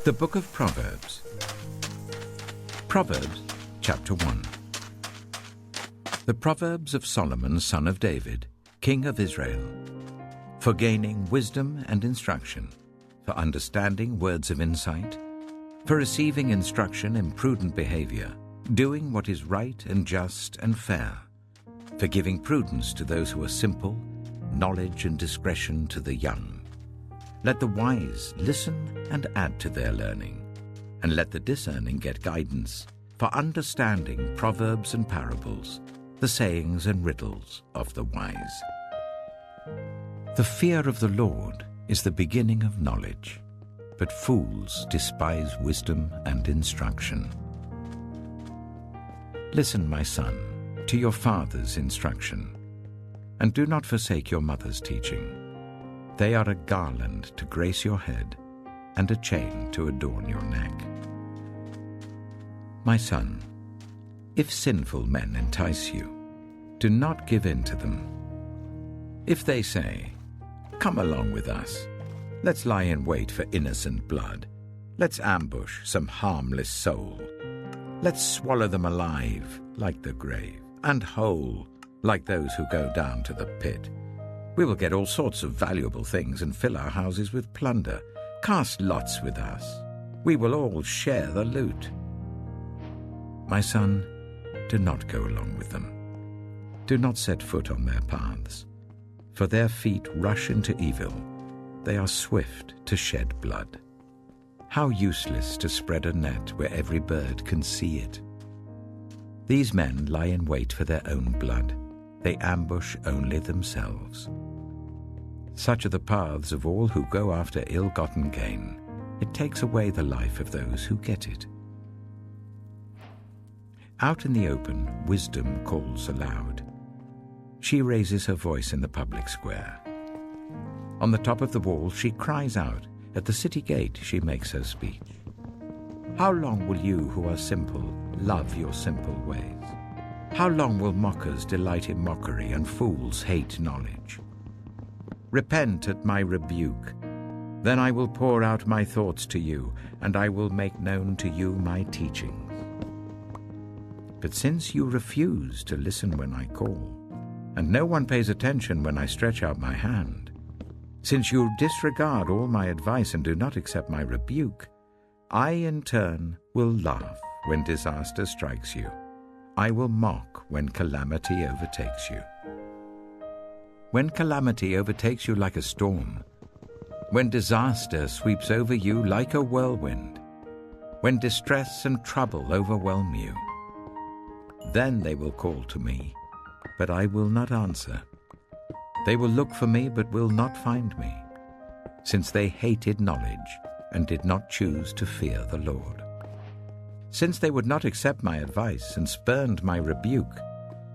The Book of Proverbs. Proverbs, chapter 1. The Proverbs of Solomon, son of David, king of Israel, for gaining wisdom and instruction, for understanding words of insight, for receiving instruction in prudent behavior, doing what is right and just and fair, for giving prudence to those who are simple, knowledge and discretion to the young. Let the wise listen and add to their learning, and let the discerning get guidance, for understanding proverbs and parables, the sayings and riddles of the wise. The fear of the Lord is the beginning of knowledge, but fools despise wisdom and instruction. Listen, my son, to your father's instruction, and do not forsake your mother's teaching. They are a garland to grace your head, and a chain to adorn your neck. My son, if sinful men entice you, do not give in to them. If they say, "Come along with us, let's lie in wait for innocent blood, let's ambush some harmless soul, let's swallow them alive like the grave, and whole like those who go down to the pit. We will get all sorts of valuable things and fill our houses with plunder. Cast lots with us. We will all share the loot." My son, do not go along with them. Do not set foot on their paths, for their feet rush into evil. They are swift to shed blood. How useless to spread a net where every bird can see it. These men lie in wait for their own blood. They ambush only themselves. Such are the paths of all who go after ill-gotten gain. It takes away the life of those who get it. Out in the open, wisdom calls aloud. She raises her voice in the public square. On the top of the wall she cries out. At the city gate she makes her speech. How long will you who are simple love your simple ways? How long will mockers delight in mockery and fools hate knowledge? Repent at my rebuke. Then I will pour out my thoughts to you, and I will make known to you my teachings. But since you refuse to listen when I call, and no one pays attention when I stretch out my hand, since you disregard all my advice and do not accept my rebuke, I in turn will laugh when disaster strikes you. I will mock when calamity overtakes you. When calamity overtakes you like a storm, when disaster sweeps over you like a whirlwind, when distress and trouble overwhelm you, then they will call to me, but I will not answer. They will look for me, but will not find me, since they hated knowledge and did not choose to fear the Lord. Since they would not accept my advice and spurned my rebuke,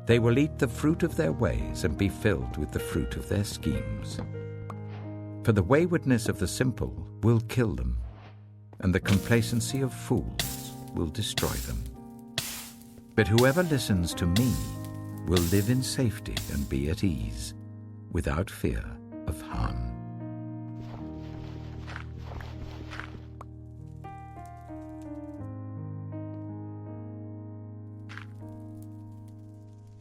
they will eat the fruit of their ways and be filled with the fruit of their schemes. For the waywardness of the simple will kill them, and the complacency of fools will destroy them. But whoever listens to me will live in safety and be at ease, without fear of harm.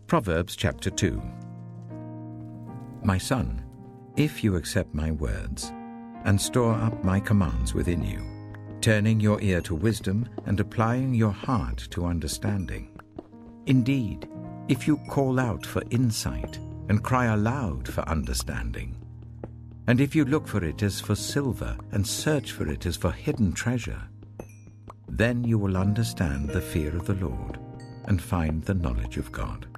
Proverbs chapter 2. My son, if you accept my words and store up my commands within you, turning your ear to wisdom and applying your heart to understanding, indeed, if you call out for insight and cry aloud for understanding, and if you look for it as for silver and search for it as for hidden treasure, then you will understand the fear of the Lord and find the knowledge of God.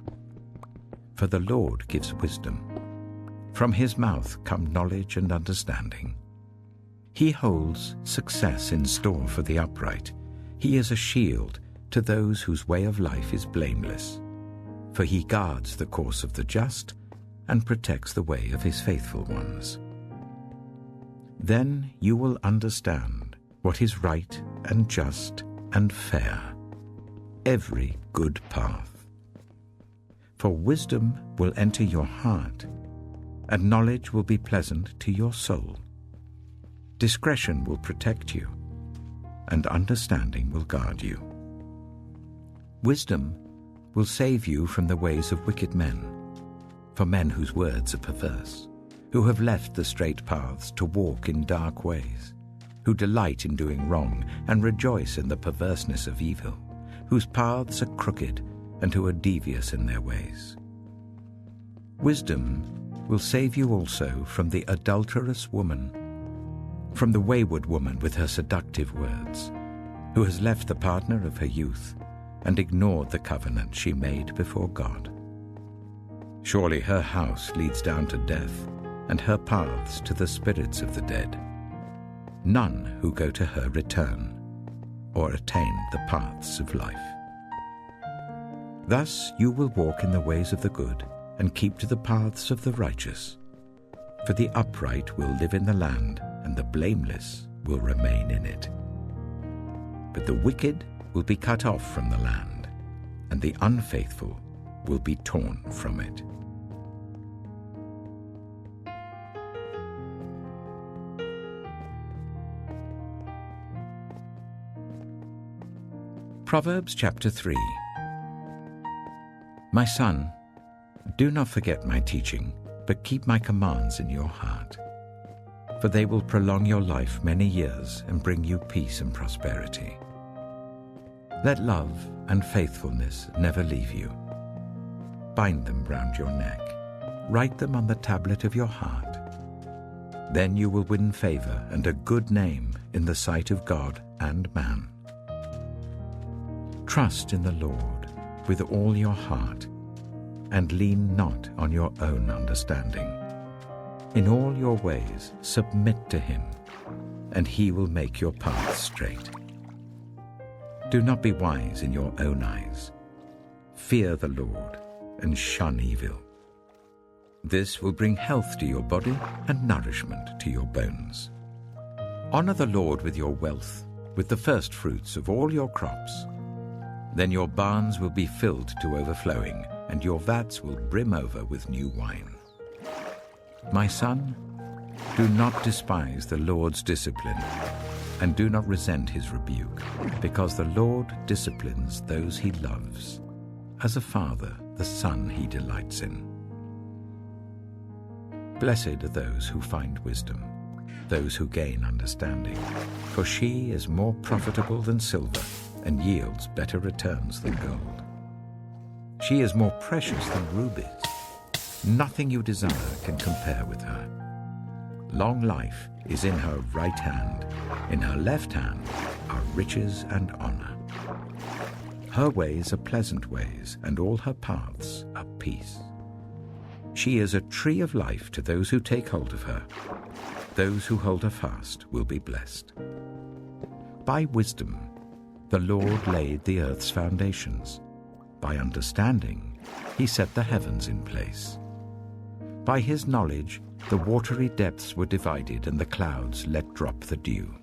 For the Lord gives wisdom. From his mouth come knowledge and understanding. He holds success in store for the upright. He is a shield to those whose way of life is blameless. For he guards the course of the just and protects the way of his faithful ones. Then you will understand what is right and just and fair, every good path. For wisdom will enter your heart, and knowledge will be pleasant to your soul. Discretion will protect you, and understanding will guard you. Wisdom will save you from the ways of wicked men, for men whose words are perverse, who have left the straight paths to walk in dark ways, who delight in doing wrong and rejoice in the perverseness of evil, whose paths are crooked and who are devious in their ways. Wisdom will save you also from the adulterous woman, from the wayward woman with her seductive words, who has left the partner of her youth and ignored the covenant she made before God. Surely her house leads down to death, and her paths to the spirits of the dead. None who go to her return or attain the paths of life. Thus you will walk in the ways of the good and keep to the paths of the righteous. For the upright will live in the land, and the blameless will remain in it. But the wicked will be cut off from the land, and the unfaithful will be torn from it. Proverbs chapter 3. My son, do not forget my teaching, but keep my commands in your heart. For they will prolong your life many years and bring you peace and prosperity. Let love and faithfulness never leave you. Bind them round your neck. Write them on the tablet of your heart. Then you will win favor and a good name in the sight of God and man. Trust in the Lord with all your heart, and lean not on your own understanding. In all your ways submit to him, and he will make your paths straight. Do not be wise in your own eyes. Fear the Lord and shun evil. This will bring health to your body and nourishment to your bones. Honor the Lord with your wealth, with the first fruits of all your crops. Then your barns will be filled to overflowing, and your vats will brim over with new wine. My son, do not despise the Lord's discipline, and do not resent his rebuke, because the Lord disciplines those he loves, as a father the son he delights in. Blessed are those who find wisdom, those who gain understanding, for she is more profitable than silver, and yields better returns than gold. She is more precious than rubies. Nothing you desire can compare with her. Long life is in her right hand. In her left hand are riches and honor. Her ways are pleasant ways, and all her paths are peace. She is a tree of life to those who take hold of her. Those who hold her fast will be blessed. By wisdom, the Lord laid the earth's foundations. By understanding, he set the heavens in place. By his knowledge, the watery depths were divided, and the clouds let drop the dew.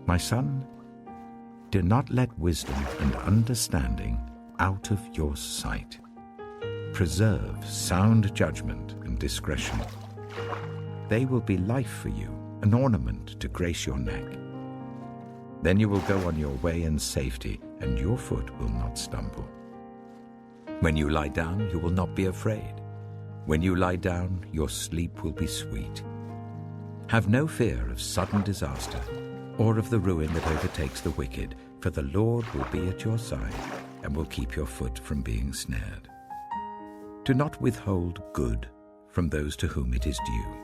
My son, do not let wisdom and understanding out of your sight. Preserve sound judgment and discretion. They will be life for you, an ornament to grace your neck. Then you will go on your way in safety, and your foot will not stumble. When you lie down, you will not be afraid. When you lie down, your sleep will be sweet. Have no fear of sudden disaster, or of the ruin that overtakes the wicked, for the Lord will be at your side, and will keep your foot from being snared. Do not withhold good from those to whom it is due,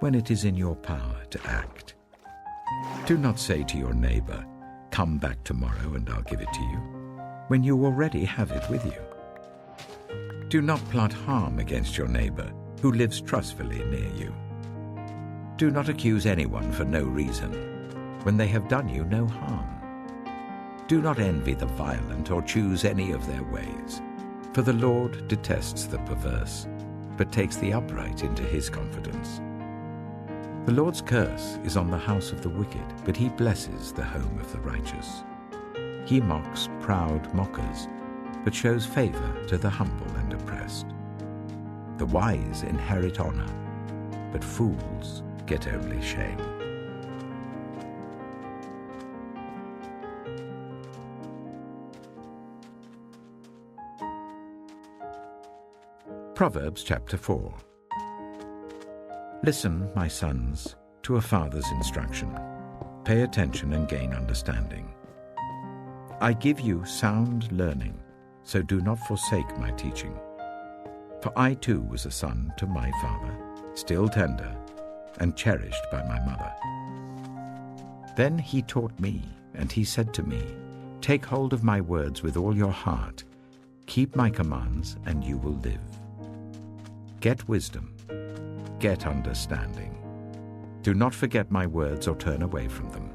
when it is in your power to act. Do not say to your neighbor, "Come back tomorrow and I'll give it to you," when you already have it with you. Do not plot harm against your neighbor who lives trustfully near you. Do not accuse anyone for no reason, when they have done you no harm. Do not envy the violent or choose any of their ways, for the Lord detests the perverse, but takes the upright into his confidence. The Lord's curse is on the house of the wicked, but he blesses the home of the righteous. He mocks proud mockers, but shows favor to the humble and oppressed. The wise inherit honor, but fools get only shame. Proverbs chapter 4. Listen, my sons, to a father's instruction. Pay attention and gain understanding. I give you sound learning, so do not forsake my teaching. For I too was a son to my father, still tender and cherished by my mother. Then he taught me, and he said to me, Take hold of my words with all your heart. Keep my commands, and you will live. Get wisdom. Get understanding. Do not forget my words or turn away from them.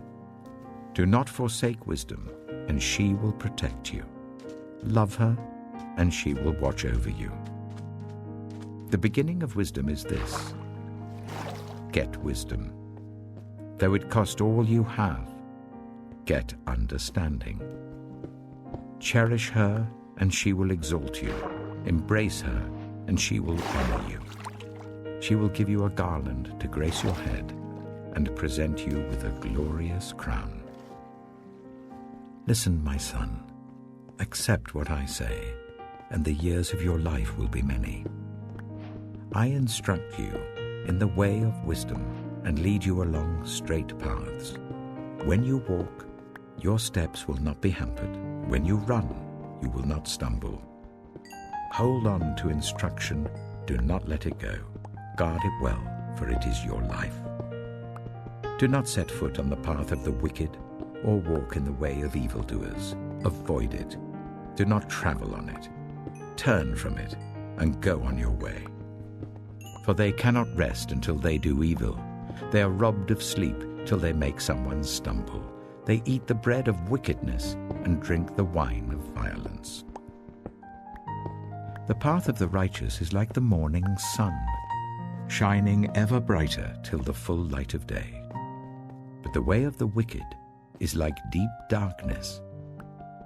Do not forsake wisdom, and she will protect you. Love her, and she will watch over you. The beginning of wisdom is this: get wisdom. Though it cost all you have, get understanding. Cherish her, and she will exalt you. Embrace her, and she will honor you. She will give you a garland to grace your head and present you with a glorious crown. Listen, my son, accept what I say, and the years of your life will be many. I instruct you in the way of wisdom and lead you along straight paths. When you walk, your steps will not be hampered. When you run, you will not stumble. Hold on to instruction, do not let it go. Guard it well, for it is your life. Do not set foot on the path of the wicked, or walk in the way of evildoers. Avoid it. Do not travel on it. Turn from it, and go on your way. For they cannot rest until they do evil. They are robbed of sleep till they make someone stumble. They eat the bread of wickedness and drink the wine of violence. The path of the righteous is like the morning sun, shining ever brighter till the full light of day. But the way of the wicked is like deep darkness.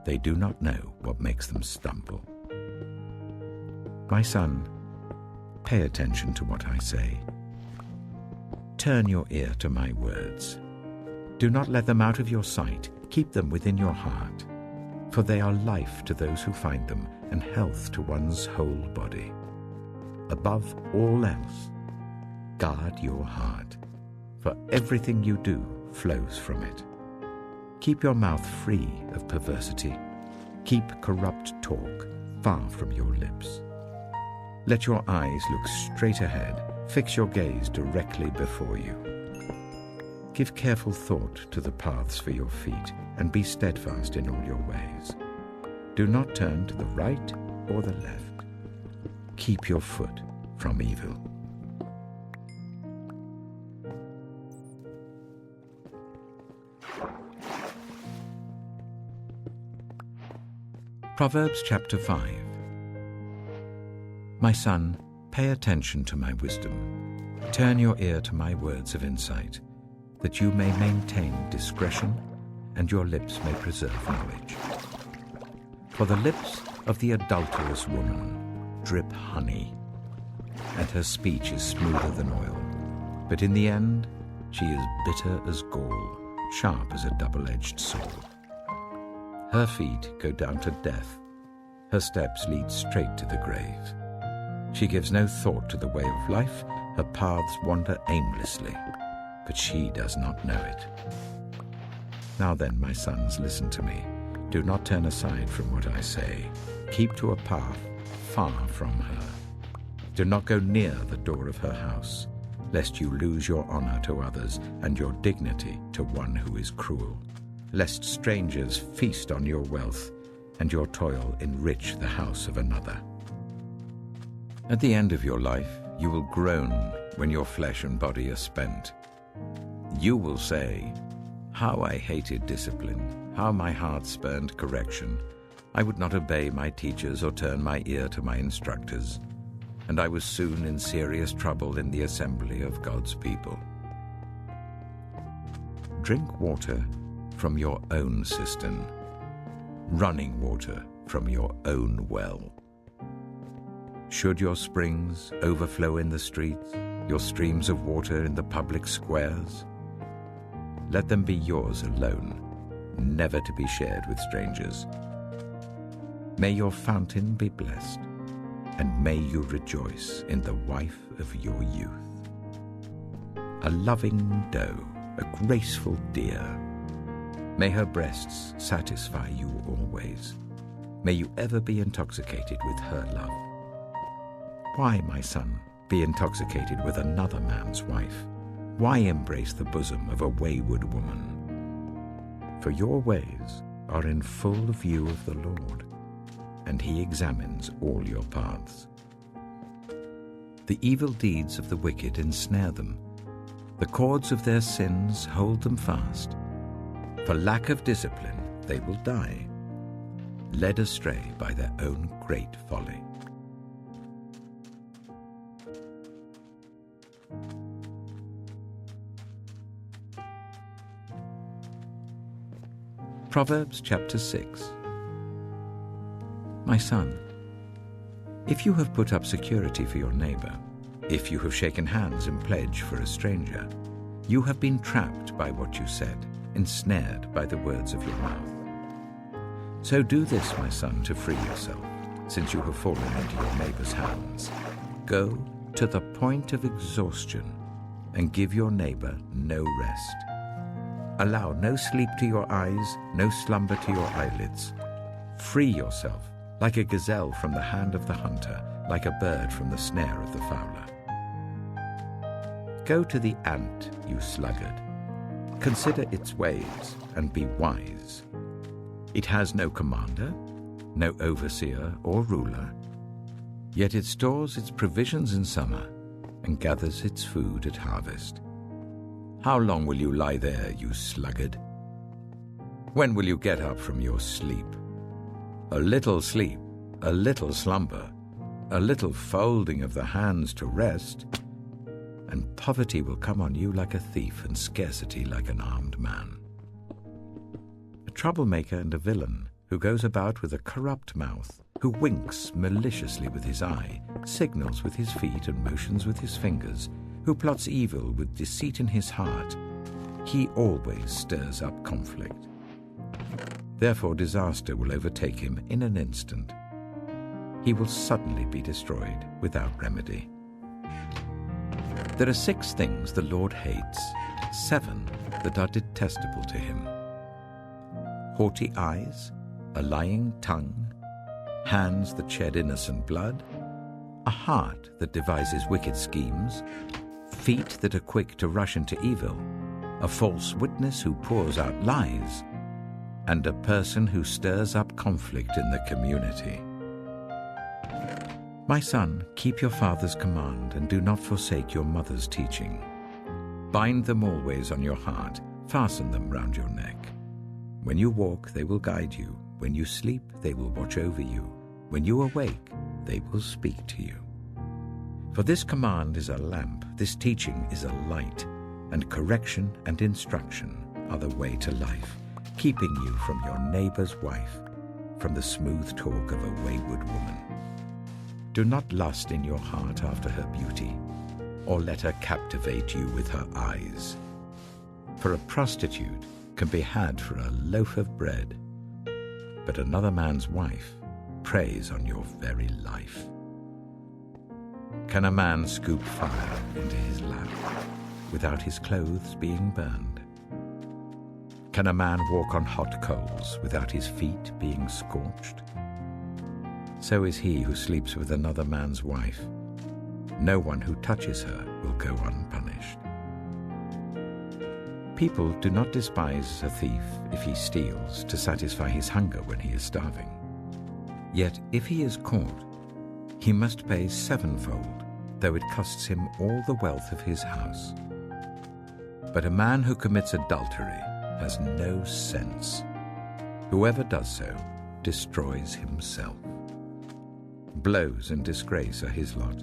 They do not know what makes them stumble. My son, pay attention to what I say. Turn your ear to my words. Do not let them out of your sight. Keep them within your heart, for they are life to those who find them and health to one's whole body. Above all else, guard your heart, for everything you do flows from it. Keep your mouth free of perversity. Keep corrupt talk far from your lips. Let your eyes look straight ahead. Fix your gaze directly before you. Give careful thought to the paths for your feet, and be steadfast in all your ways. Do not turn to the right or the left. Keep your foot from evil. Proverbs chapter 5. My son, pay attention to my wisdom. Turn your ear to my words of insight, that you may maintain discretion and your lips may preserve knowledge. For the lips of the adulterous woman drip honey, and her speech is smoother than oil. But in the end, she is bitter as gall, sharp as a double-edged sword. Her feet go down to death. Her steps lead straight to the grave. She gives no thought to the way of life. Her paths wander aimlessly, but she does not know it. Now then, my sons, listen to me. Do not turn aside from what I say. Keep to a path far from her. Do not go near the door of her house, lest you lose your honor to others and your dignity to one who is cruel, lest strangers feast on your wealth and your toil enrich the house of another. At the end of your life, you will groan when your flesh and body are spent. You will say, How I hated discipline, how my heart spurned correction. I would not obey my teachers or turn my ear to my instructors, and I was soon in serious trouble in the assembly of God's people. Drink water from your own cistern, running water from your own well. Should your springs overflow in the streets, your streams of water in the public squares? Let them be yours alone, never to be shared with strangers. May your fountain be blessed. and may you rejoice in the wife of your youth. A loving doe, a graceful deer, may her breasts satisfy you always. May you ever be intoxicated with her love. Why, my son, be intoxicated with another man's wife? Why embrace the bosom of a wayward woman? For your ways are in full view of the Lord, and he examines all your paths. The evil deeds of the wicked ensnare them. The cords of their sins hold them fast. For lack of discipline, they will die, led astray by their own great folly. Proverbs chapter 6. My son, if you have put up security for your neighbor, if you have shaken hands in pledge for a stranger, you have been trapped by what you said, ensnared by the words of your mouth. So do this, my son, to free yourself, since you have fallen into your neighbor's hands. Go to the point of exhaustion and give your neighbor no rest. Allow no sleep to your eyes, no slumber to your eyelids. Free yourself like a gazelle from the hand of the hunter, like a bird from the snare of the fowler. Go to the ant, you sluggard. Consider its ways and be wise. It has no commander, no overseer or ruler, yet it stores its provisions in summer and gathers its food at harvest. How long will you lie there, you sluggard? When will you get up from your sleep? A little sleep, a little slumber, a little folding of the hands to rest, and poverty will come on you like a thief and scarcity like an armed man. A troublemaker and a villain who goes about with a corrupt mouth, who winks maliciously with his eye, signals with his feet and motions with his fingers, who plots evil with deceit in his heart, he always stirs up conflict. Therefore disaster will overtake him in an instant. He will suddenly be destroyed without remedy. There are 6 things the Lord hates, 7 that are detestable to him: haughty eyes, a lying tongue, hands that shed innocent blood, a heart that devises wicked schemes, feet that are quick to rush into evil, a false witness who pours out lies, and a person who stirs up conflict in the community. My son, keep your father's command and do not forsake your mother's teaching. Bind them always on your heart, fasten them round your neck. When you walk, they will guide you. When you sleep, they will watch over you. When you awake, they will speak to you. For this command is a lamp, this teaching is a light, and correction and instruction are the way to life, keeping you from your neighbor's wife, from the smooth talk of a wayward woman. Do not lust in your heart after her beauty, or let her captivate you with her eyes. For a prostitute can be had for a loaf of bread, but another man's wife preys on your very life. Can a man scoop fire into his lap without his clothes being burned? Can a man walk on hot coals without his feet being scorched? So is he who sleeps with another man's wife. No one who touches her will go unpunished. People do not despise a thief if he steals to satisfy his hunger when he is starving. Yet if he is caught, he must pay 7-fold, though it costs him all the wealth of his house. But a man who commits adultery has no sense. Whoever does so destroys himself. Blows and disgrace are his lot,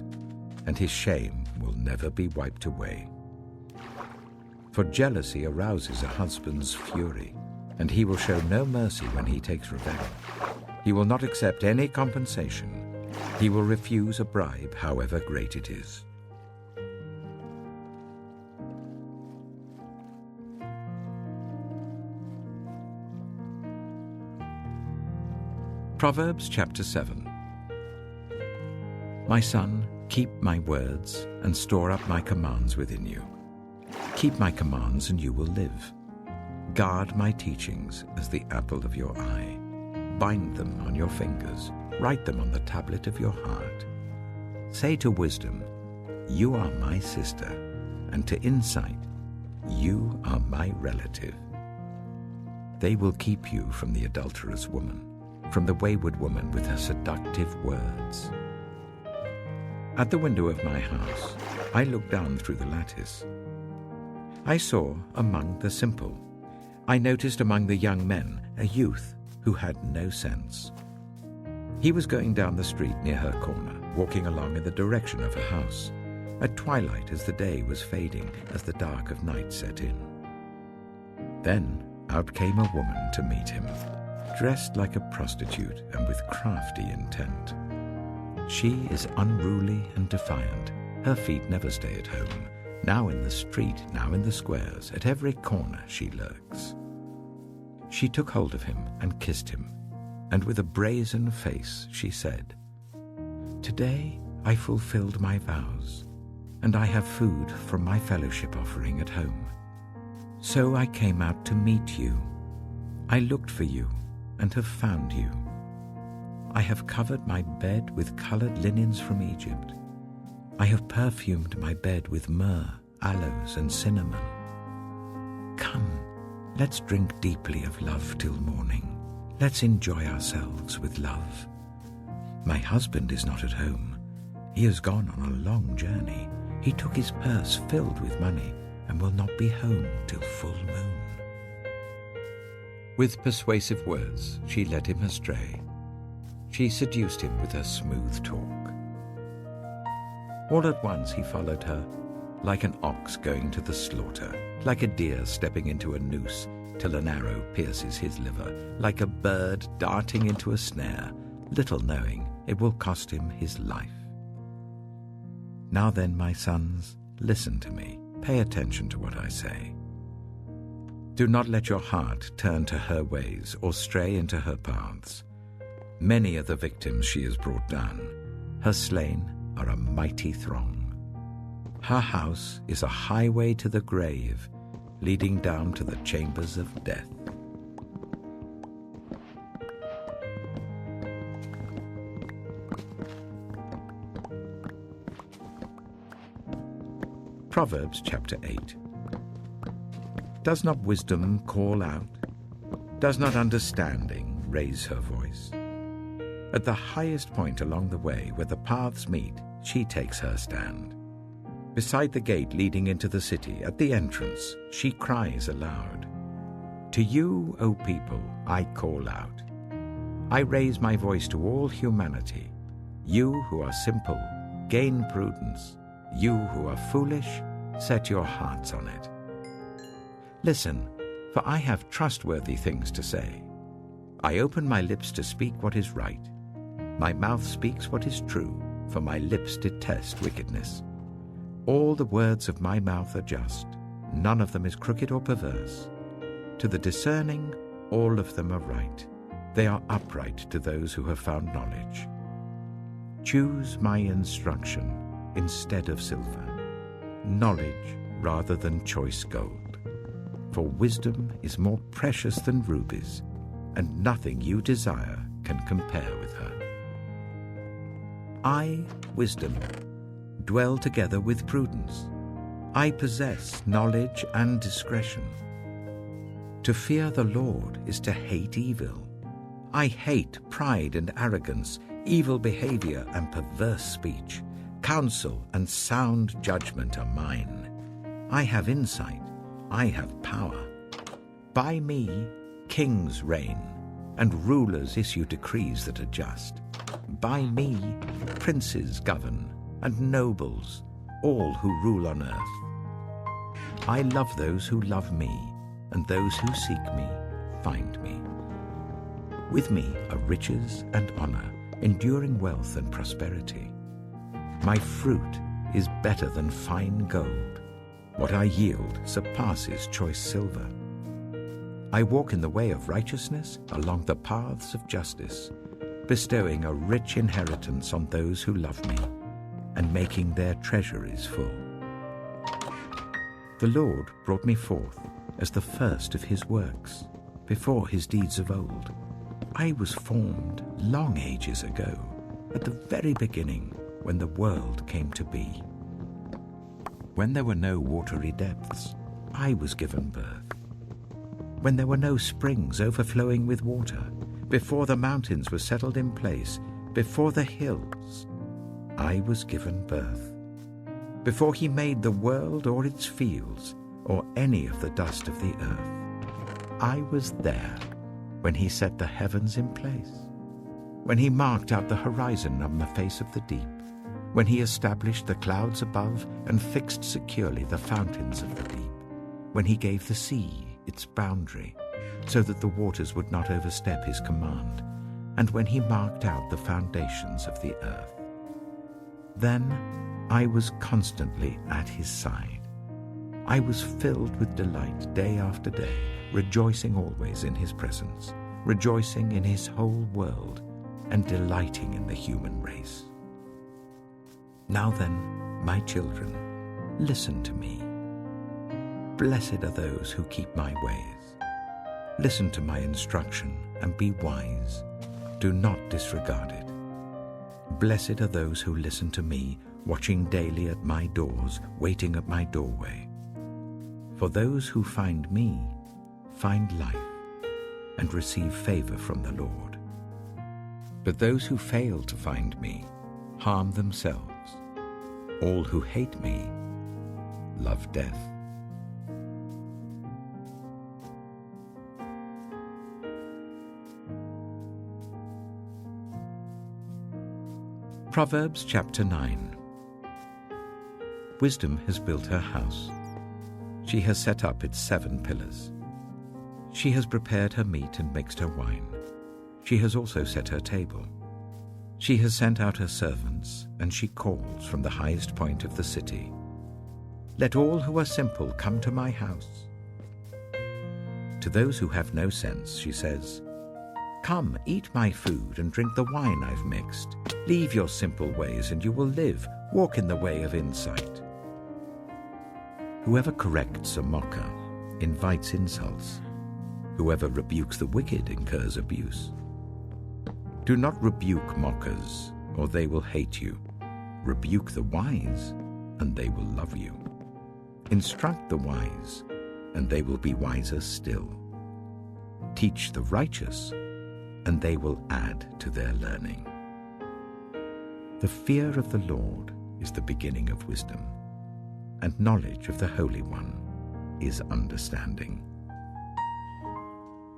and his shame will never be wiped away. For jealousy arouses a husband's fury, and he will show no mercy when he takes revenge. He will not accept any compensation. He will refuse a bribe, however great it is. Proverbs chapter 7. My son, keep my words and store up my commands within you. Keep my commands and you will live. Guard my teachings as the apple of your eye. Bind them on your fingers. Write them on the tablet of your heart. Say to wisdom, you are my sister, and to insight, you are my relative. They will keep you from the adulterous woman, from the wayward woman with her seductive words. At the window of my house, I looked down through the lattice. I saw among the simple. I noticed among the young men a youth who had no sense. He was going down the street near her corner, walking along in the direction of her house, at twilight as the day was fading, as the dark of night set in. Then out came a woman to meet him, dressed like a prostitute and with crafty intent. She is unruly and defiant. Her feet never stay at home. Now in the street, now in the squares, at every corner she lurks. She took hold of him and kissed him, and with a brazen face she said, "Today I fulfilled my vows, and I have food from my fellowship offering at home. So I came out to meet you. I looked for you and have found you. I have covered my bed with colored linens from Egypt. I have perfumed my bed with myrrh, aloes, and cinnamon. Come, let's drink deeply of love till morning. Let's enjoy ourselves with love. My husband is not at home. He has gone on a long journey. He took his purse filled with money and will not be home till full moon." With persuasive words, she led him astray. She seduced him with her smooth talk. All at once he followed her, like an ox going to the slaughter, like a deer stepping into a noose till an arrow pierces his liver, like a bird darting into a snare, little knowing it will cost him his life. Now then, my sons, listen to me. Pay attention to what I say. Do not let your heart turn to her ways or stray into her paths. Many are the victims she has brought down. Her slain are a mighty throng. Her house is a highway to the grave, leading down to the chambers of death. Proverbs chapter 8. Does not wisdom call out? Does not understanding raise her voice? At the highest point along the way where the paths meet, she takes her stand. Beside the gate leading into the city, at the entrance, she cries aloud. To you, O people, I call out. I raise my voice to all humanity. You who are simple, gain prudence. You who are foolish, set your hearts on it. Listen, for I have trustworthy things to say. I open my lips to speak what is right. My mouth speaks what is true, for my lips detest wickedness. All the words of my mouth are just. None of them is crooked or perverse. To the discerning, all of them are right. They are upright to those who have found knowledge. Choose my instruction instead of silver, knowledge rather than choice gold. For wisdom is more precious than rubies, and nothing you desire can compare with her. I, wisdom, dwell together with prudence. I possess knowledge and discretion. To fear the Lord is to hate evil. I hate pride and arrogance, evil behavior and perverse speech. Counsel and sound judgment are mine. I have insight. I have power. By me, kings reign, and rulers issue decrees that are just. By me, princes govern, and nobles, all who rule on earth. I love those who love me, and those who seek me find me. With me are riches and honor, enduring wealth and prosperity. My fruit is better than fine gold. What I yield surpasses choice silver. I walk in the way of righteousness along the paths of justice, bestowing a rich inheritance on those who love me, and making their treasuries full. The Lord brought me forth as the first of his works, before his deeds of old. I was formed long ages ago, at the very beginning, when the world came to be. When there were no watery depths, I was given birth. When there were no springs overflowing with water, before the mountains were settled in place, before the hills, I was given birth. Before he made the world or its fields, or any of the dust of the earth, I was there when he set the heavens in place, when he marked out the horizon on the face of the deep, when he established the clouds above and fixed securely the fountains of the deep, when he gave the sea its boundary, so that the waters would not overstep his command, and when he marked out the foundations of the earth. Then I was constantly at his side. I was filled with delight day after day, rejoicing always in his presence, rejoicing in his whole world, and delighting in the human race. Now then, my children, listen to me. Blessed are those who keep my ways. Listen to my instruction and be wise. Do not disregard it. Blessed are those who listen to me, watching daily at my doors, waiting at my doorway. For those who find me find life and receive favor from the Lord. But those who fail to find me harm themselves. All who hate me love death. Proverbs chapter 9. Wisdom has built her house. She has set up its 7 pillars. She has prepared her meat and mixed her wine. She has also set her table. She has sent out her servants, and she calls from the highest point of the city. Let all who are simple come to my house. To those who have no sense, she says, come, eat my food and drink the wine I've mixed. Leave your simple ways and you will live. Walk in the way of insight. Whoever corrects a mocker invites insults. Whoever rebukes the wicked incurs abuse. Do not rebuke mockers, or they will hate you. Rebuke the wise, and they will love you. Instruct the wise, and they will be wiser still. Teach the righteous, and they will add to their learning. The fear of the Lord is the beginning of wisdom, and knowledge of the Holy One is understanding.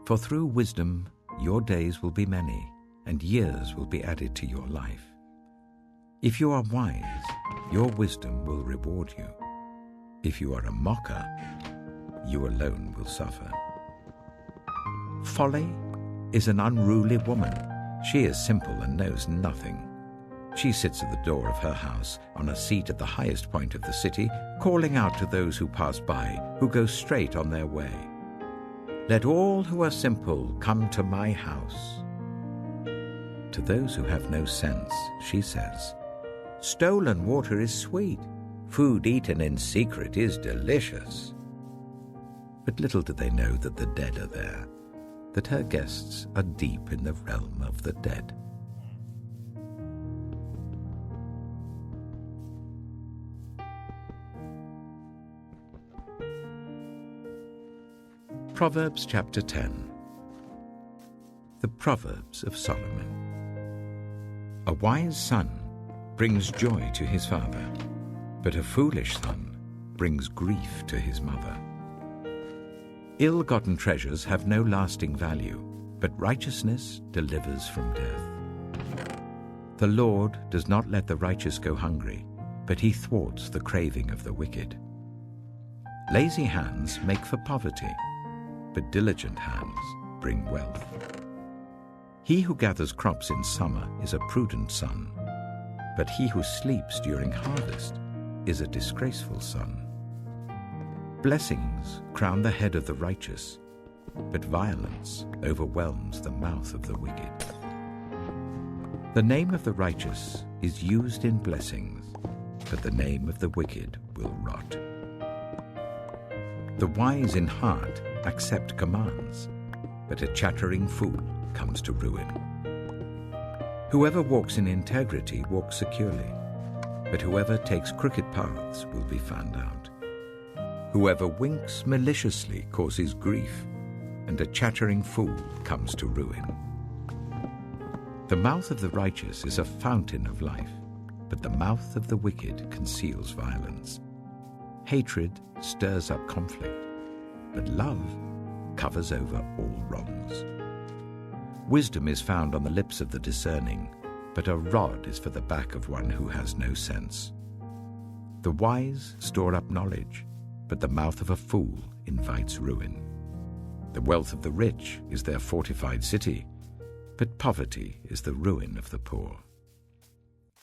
For through wisdom your days will be many, and years will be added to your life. If you are wise, your wisdom will reward you. If you are a mocker, you alone will suffer. Folly is an unruly woman. She is simple and knows nothing. She sits at the door of her house, on a seat at the highest point of the city, calling out to those who pass by, who go straight on their way. Let all who are simple come to my house. To those who have no sense, she says, stolen water is sweet. Food eaten in secret is delicious. But little do they know that the dead are there, that her guests are deep in the realm of the dead. Proverbs chapter 10. The Proverbs of Solomon. A wise son brings joy to his father, but a foolish son brings grief to his mother. Ill-gotten treasures have no lasting value, but righteousness delivers from death. The Lord does not let the righteous go hungry, but he thwarts the craving of the wicked. Lazy hands make for poverty, but diligent hands bring wealth. He who gathers crops in summer is a prudent son, but he who sleeps during harvest is a disgraceful son. Blessings crown the head of the righteous, but violence overwhelms the mouth of the wicked. The name of the righteous is used in blessings, but the name of the wicked will rot. The wise in heart accept commands, but a chattering fool comes to ruin. Whoever walks in integrity walks securely, but whoever takes crooked paths will be found out. Whoever winks maliciously causes grief, and a chattering fool comes to ruin. The mouth of the righteous is a fountain of life, but the mouth of the wicked conceals violence. Hatred stirs up conflict, but love covers over all wrongs. Wisdom is found on the lips of the discerning, but a rod is for the back of one who has no sense. The wise store up knowledge, but the mouth of a fool invites ruin. The wealth of the rich is their fortified city, but poverty is the ruin of the poor.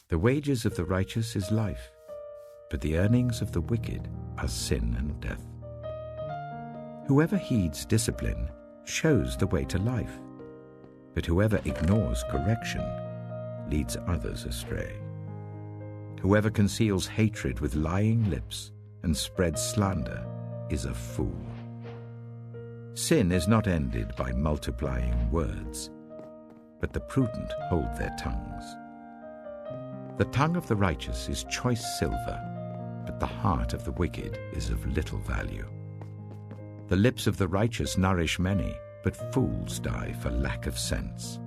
The wages of the righteous is life, but the earnings of the wicked are sin and death. Whoever heeds discipline shows the way to life, but whoever ignores correction leads others astray. Whoever conceals hatred with lying lips and spreads slander is a fool. Sin is not ended by multiplying words, but the prudent hold their tongues. The tongue of the righteous is choice silver, but the heart of the wicked is of little value. The lips of the righteous nourish many, but fools die for lack of sense.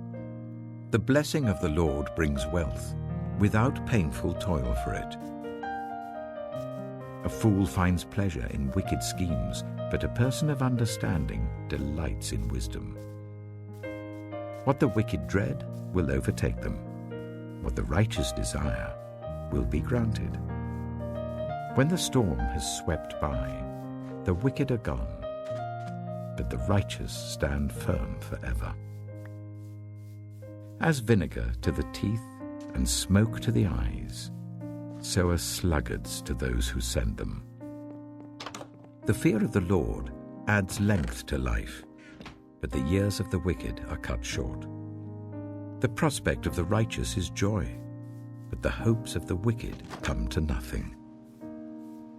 The blessing of the Lord brings wealth, without painful toil for it. A fool finds pleasure in wicked schemes, but a person of understanding delights in wisdom. What the wicked dread will overtake them. What the righteous desire will be granted. When the storm has swept by, the wicked are gone, but the righteous stand firm forever. As vinegar to the teeth and smoke to the eyes, so are sluggards to those who send them. The fear of the Lord adds length to life, but the years of the wicked are cut short. The prospect of the righteous is joy, but the hopes of the wicked come to nothing.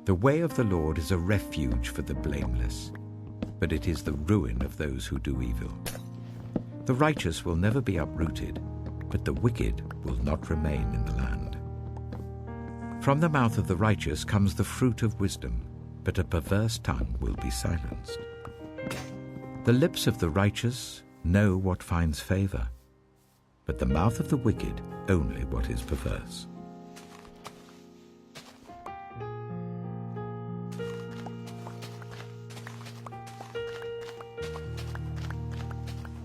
The way of the Lord is a refuge for the blameless, but it is the ruin of those who do evil. The righteous will never be uprooted, but the wicked will not remain in the land. From the mouth of the righteous comes the fruit of wisdom, but a perverse tongue will be silenced. The lips of the righteous know what finds favor, but the mouth of the wicked only what is perverse.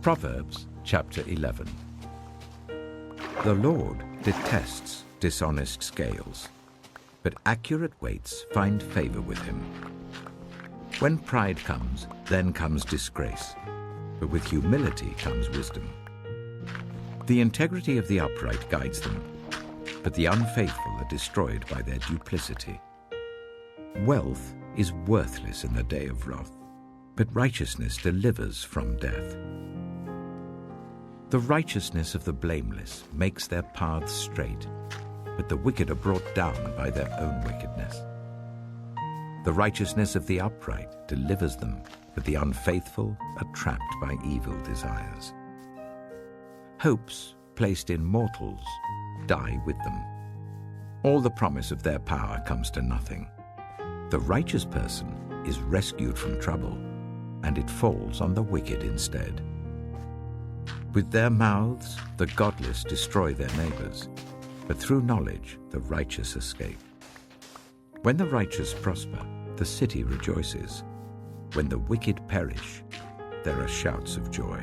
Proverbs chapter 11. The Lord detests dishonest scales, but accurate weights find favor with him. When pride comes, then comes disgrace, but with humility comes wisdom. The integrity of the upright guides them, but the unfaithful are destroyed by their duplicity. Wealth is worthless in the day of wrath, but righteousness delivers from death. The righteousness of the blameless makes their paths straight, but the wicked are brought down by their own wickedness. The righteousness of the upright delivers them, but the unfaithful are trapped by evil desires. Hopes placed in mortals die with them. All the promise of their power comes to nothing. The righteous person is rescued from trouble, and it falls on the wicked instead. With their mouths, the godless destroy their neighbors, but through knowledge, the righteous escape. When the righteous prosper, the city rejoices. When the wicked perish, there are shouts of joy.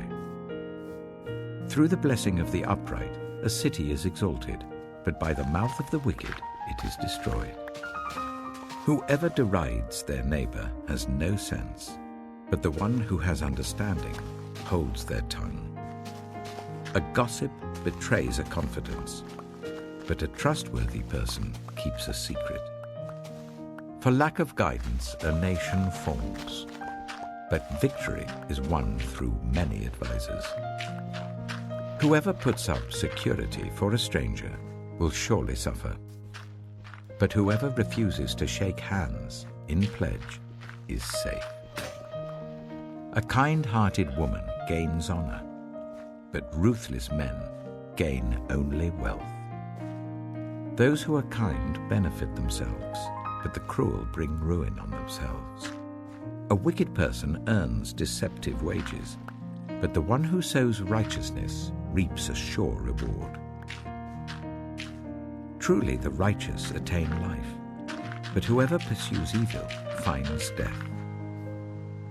Through the blessing of the upright, a city is exalted, but by the mouth of the wicked, it is destroyed. Whoever derides their neighbor has no sense, but the one who has understanding holds their tongue. A gossip betrays a confidence, but a trustworthy person keeps a secret. For lack of guidance, a nation falls, but victory is won through many advisers. Whoever puts up security for a stranger will surely suffer. But whoever refuses to shake hands in pledge is safe. A kind-hearted woman gains honor, but ruthless men gain only wealth. Those who are kind benefit themselves, but the cruel bring ruin on themselves. A wicked person earns deceptive wages, but the one who sows righteousness reaps a sure reward. Truly the righteous attain life, but whoever pursues evil finds death.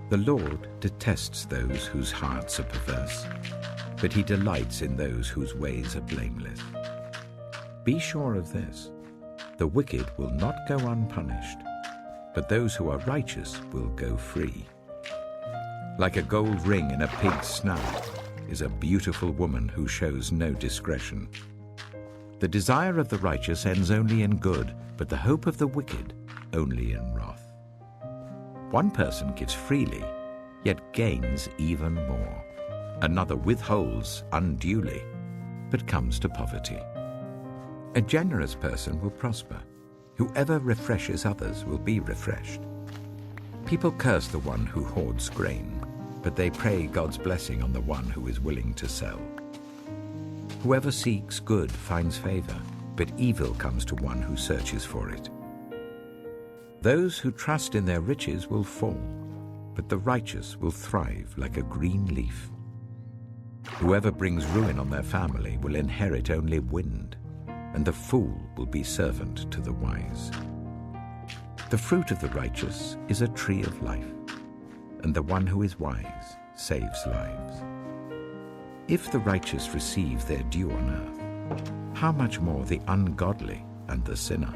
The Lord detests those whose hearts are perverse, but he delights in those whose ways are blameless. Be sure of this, the wicked will not go unpunished, but those who are righteous will go free. Like a gold ring in a pig's snout is a beautiful woman who shows no discretion. The desire of the righteous ends only in good, but the hope of the wicked only in wrath. One person gives freely, yet gains even more. Another withholds unduly, but comes to poverty. A generous person will prosper. Whoever refreshes others will be refreshed. People curse the one who hoards grain, but they pray God's blessing on the one who is willing to sell. Whoever seeks good finds favor, but evil comes to one who searches for it. Those who trust in their riches will fall, but the righteous will thrive like a green leaf. Whoever brings ruin on their family will inherit only wind, and the fool will be servant to the wise. The fruit of the righteous is a tree of life, and the one who is wise saves lives. If the righteous receive their due on earth, how much more the ungodly and the sinner?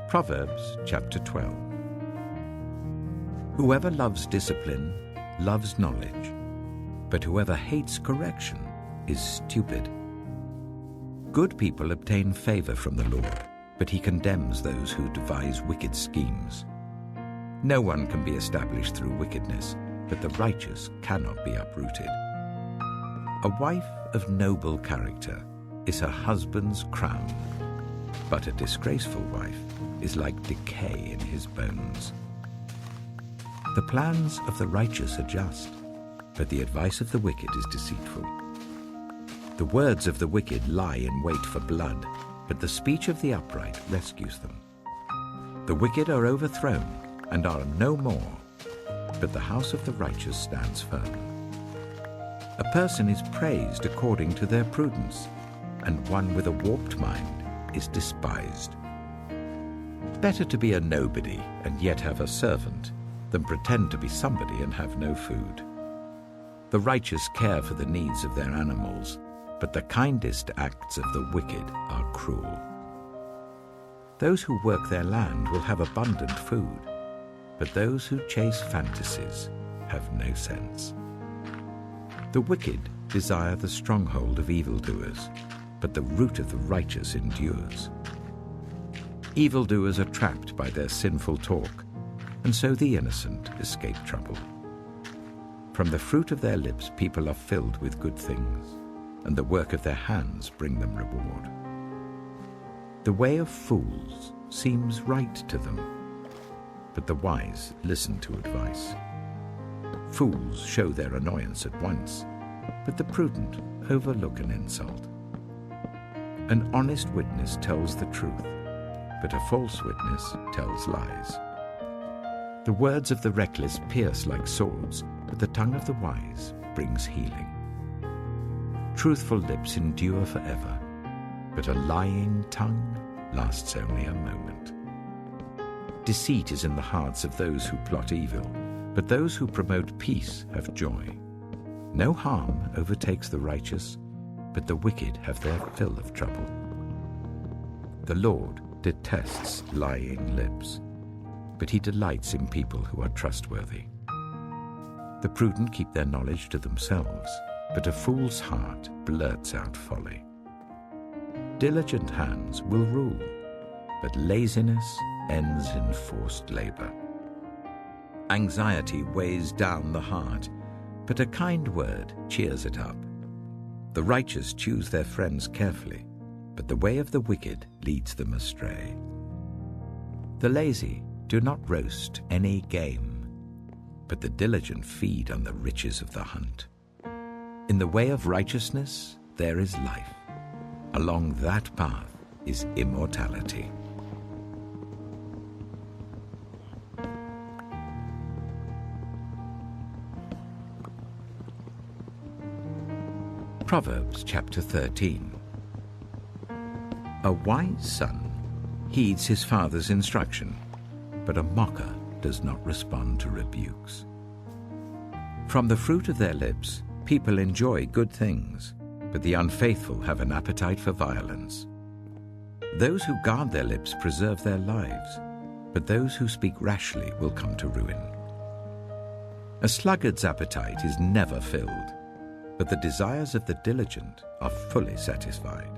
Proverbs chapter 12. Whoever loves discipline loves knowledge, but whoever hates correction is stupid. Good people obtain favor from the Lord, but he condemns those who devise wicked schemes. No one can be established through wickedness, but the righteous cannot be uprooted. A wife of noble character is her husband's crown, but a disgraceful wife is like decay in his bones. The plans of the righteous are just, but the advice of the wicked is deceitful. The words of the wicked lie in wait for blood, but the speech of the upright rescues them. The wicked are overthrown and are no more, but the house of the righteous stands firm. A person is praised according to their prudence, and one with a warped mind is despised. Better to be a nobody and yet have a servant than pretend to be somebody and have no food. The righteous care for the needs of their animals, but the kindest acts of the wicked are cruel. Those who work their land will have abundant food, but those who chase fantasies have no sense. The wicked desire the stronghold of evildoers, but the root of the righteous endures. Evildoers are trapped by their sinful talk, and so the innocent escape trouble. From the fruit of their lips people are filled with good things, and the work of their hands bring them reward. The way of fools seems right to them, but the wise listen to advice. Fools show their annoyance at once, but the prudent overlook an insult. An honest witness tells the truth, but a false witness tells lies. The words of the reckless pierce like swords, but the tongue of the wise brings healing. Truthful lips endure forever, but a lying tongue lasts only a moment. Deceit is in the hearts of those who plot evil, but those who promote peace have joy. No harm overtakes the righteous, but the wicked have their fill of trouble. The Lord detests lying lips, but he delights in people who are trustworthy. The prudent keep their knowledge to themselves, but a fool's heart blurts out folly. Diligent hands will rule, but laziness ends in forced labor. Anxiety weighs down the heart, but a kind word cheers it up. The righteous choose their friends carefully, but the way of the wicked leads them astray. The lazy do not roast any game, but the diligent feed on the riches of the hunt. In the way of righteousness there is life. Along that path is immortality. Proverbs chapter 13. A wise son heeds his father's instruction, but a mocker does not respond to rebukes. From the fruit of their lips, people enjoy good things, but the unfaithful have an appetite for violence. Those who guard their lips preserve their lives, but those who speak rashly will come to ruin. A sluggard's appetite is never filled, but the desires of the diligent are fully satisfied.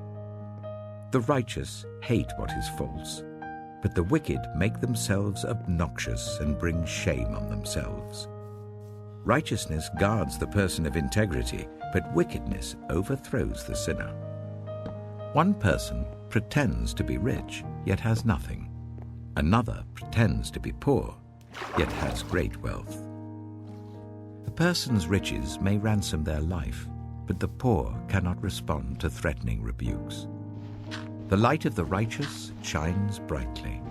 The righteous hate what is false, but the wicked make themselves obnoxious and bring shame on themselves. Righteousness guards the person of integrity, but wickedness overthrows the sinner. One person pretends to be rich, yet has nothing. Another pretends to be poor, yet has great wealth. A person's riches may ransom their life, but the poor cannot respond to threatening rebukes. The light of the righteous shines brightly,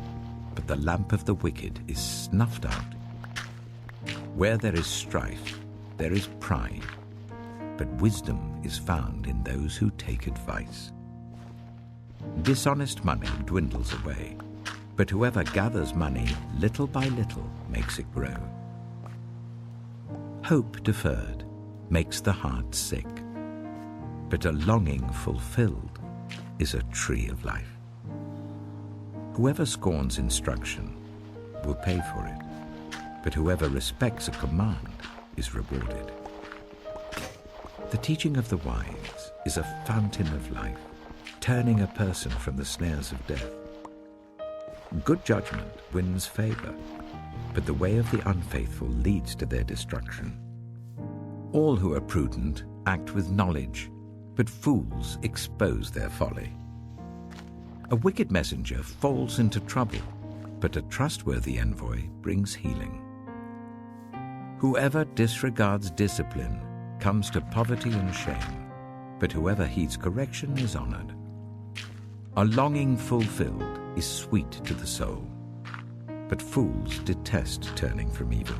but the lamp of the wicked is snuffed out. Where there is strife, there is pride, but wisdom is found in those who take advice. Dishonest money dwindles away, but whoever gathers money little by little makes it grow. Hope deferred makes the heart sick, but a longing fulfilled is a tree of life. Whoever scorns instruction will pay for it, but whoever respects a command is rewarded. The teaching of the wise is a fountain of life, turning a person from the snares of death. Good judgment wins favor, but the way of the unfaithful leads to their destruction. All who are prudent act with knowledge, but fools expose their folly. A wicked messenger falls into trouble, but a trustworthy envoy brings healing. Whoever disregards discipline comes to poverty and shame, but whoever heeds correction is honored. A longing fulfilled is sweet to the soul, but fools detest turning from evil.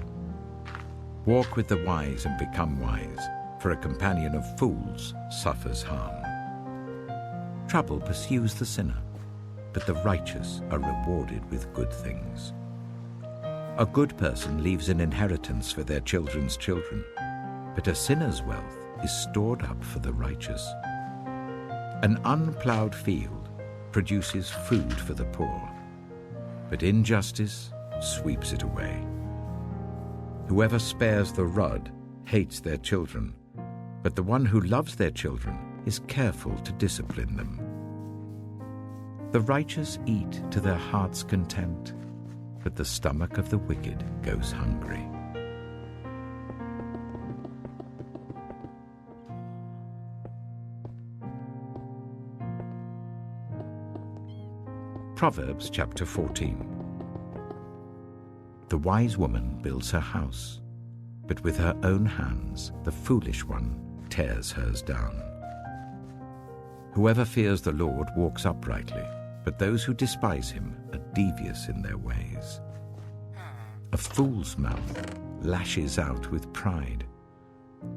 Walk with the wise and become wise, for a companion of fools suffers harm. Trouble pursues the sinner, but the righteous are rewarded with good things. A good person leaves an inheritance for their children's children, but a sinner's wealth is stored up for the righteous. An unplowed field produces food for the poor, but injustice sweeps it away. Whoever spares the rod hates their children, but the one who loves their children is careful to discipline them. The righteous eat to their heart's content, but the stomach of the wicked goes hungry. Proverbs chapter 14. The wise woman builds her house, but with her own hands the foolish one tears hers down. Whoever fears the Lord walks uprightly, but those who despise him are devious in their ways. A fool's mouth lashes out with pride,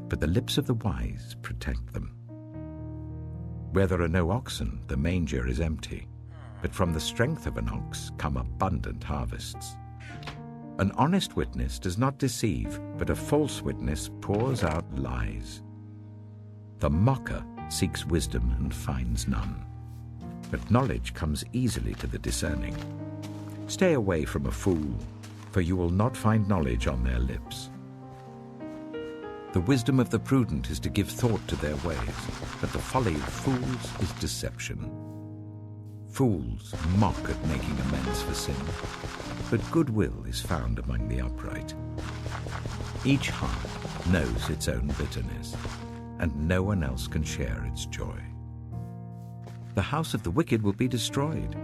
but the lips of the wise protect them. Where there are no oxen, the manger is empty, but from the strength of an ox come abundant harvests. An honest witness does not deceive, but a false witness pours out lies. The mocker seeks wisdom and finds none, but knowledge comes easily to the discerning. Stay away from a fool, for you will not find knowledge on their lips. The wisdom of the prudent is to give thought to their ways, but the folly of fools is deception. Fools mock at making amends for sin, but goodwill is found among the upright. Each heart knows its own bitterness, and no one else can share its joy. The house of the wicked will be destroyed,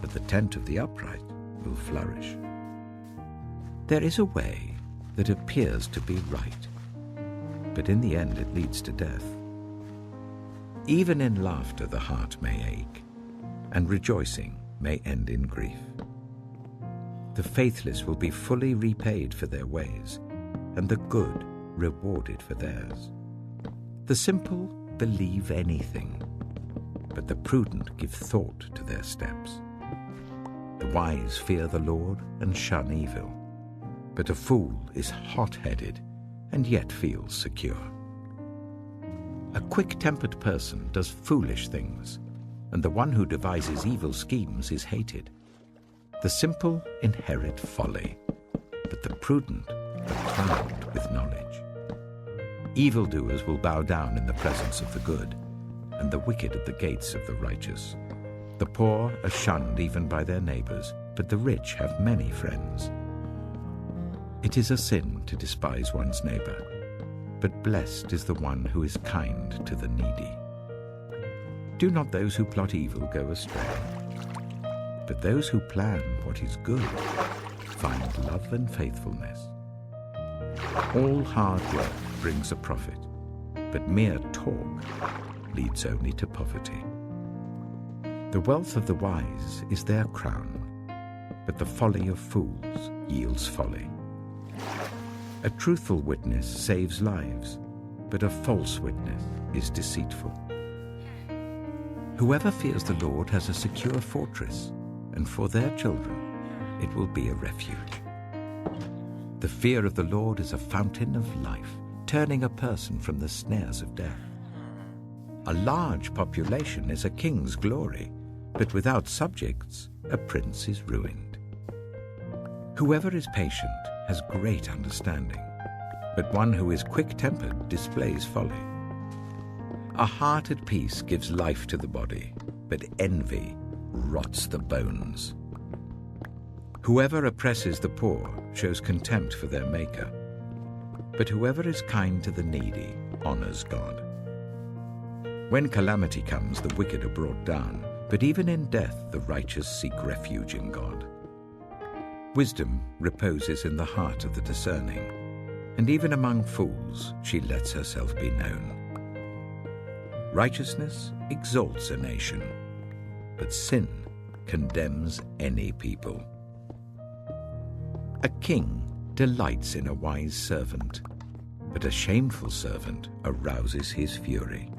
but the tent of the upright will flourish. There is a way that appears to be right, but in the end it leads to death. Even in laughter the heart may ache, and rejoicing may end in grief. The faithless will be fully repaid for their ways, and the good rewarded for theirs. The simple believe anything, but the prudent give thought to their steps. The wise fear the Lord and shun evil, but a fool is hot-headed and yet feels secure. A quick-tempered person does foolish things, and the one who devises evil schemes is hated. The simple inherit folly, but the prudent are crowned with knowledge. Evildoers will bow down in the presence of the good, and the wicked at the gates of the righteous. The poor are shunned even by their neighbors, but the rich have many friends. It is a sin to despise one's neighbor, but blessed is the one who is kind to the needy. Do not those who plot evil go astray, but those who plan what is good find love and faithfulness. All hard work brings a profit, but mere talk leads only to poverty. The wealth of the wise is their crown, but the folly of fools yields folly. A truthful witness saves lives, but a false witness is deceitful. Whoever fears the Lord has a secure fortress, and for their children it will be a refuge. The fear of the Lord is a fountain of life, turning a person from the snares of death. A large population is a king's glory, but without subjects, a prince is ruined. Whoever is patient has great understanding, but one who is quick-tempered displays folly. A heart at peace gives life to the body, but envy rots the bones. Whoever oppresses the poor shows contempt for their Maker, but whoever is kind to the needy honors God. When calamity comes, the wicked are brought down, but even in death the righteous seek refuge in God. Wisdom reposes in the heart of the discerning, and even among fools she lets herself be known. Righteousness exalts a nation, but sin condemns any people. A king delights in a wise servant, but a shameful servant arouses his fury.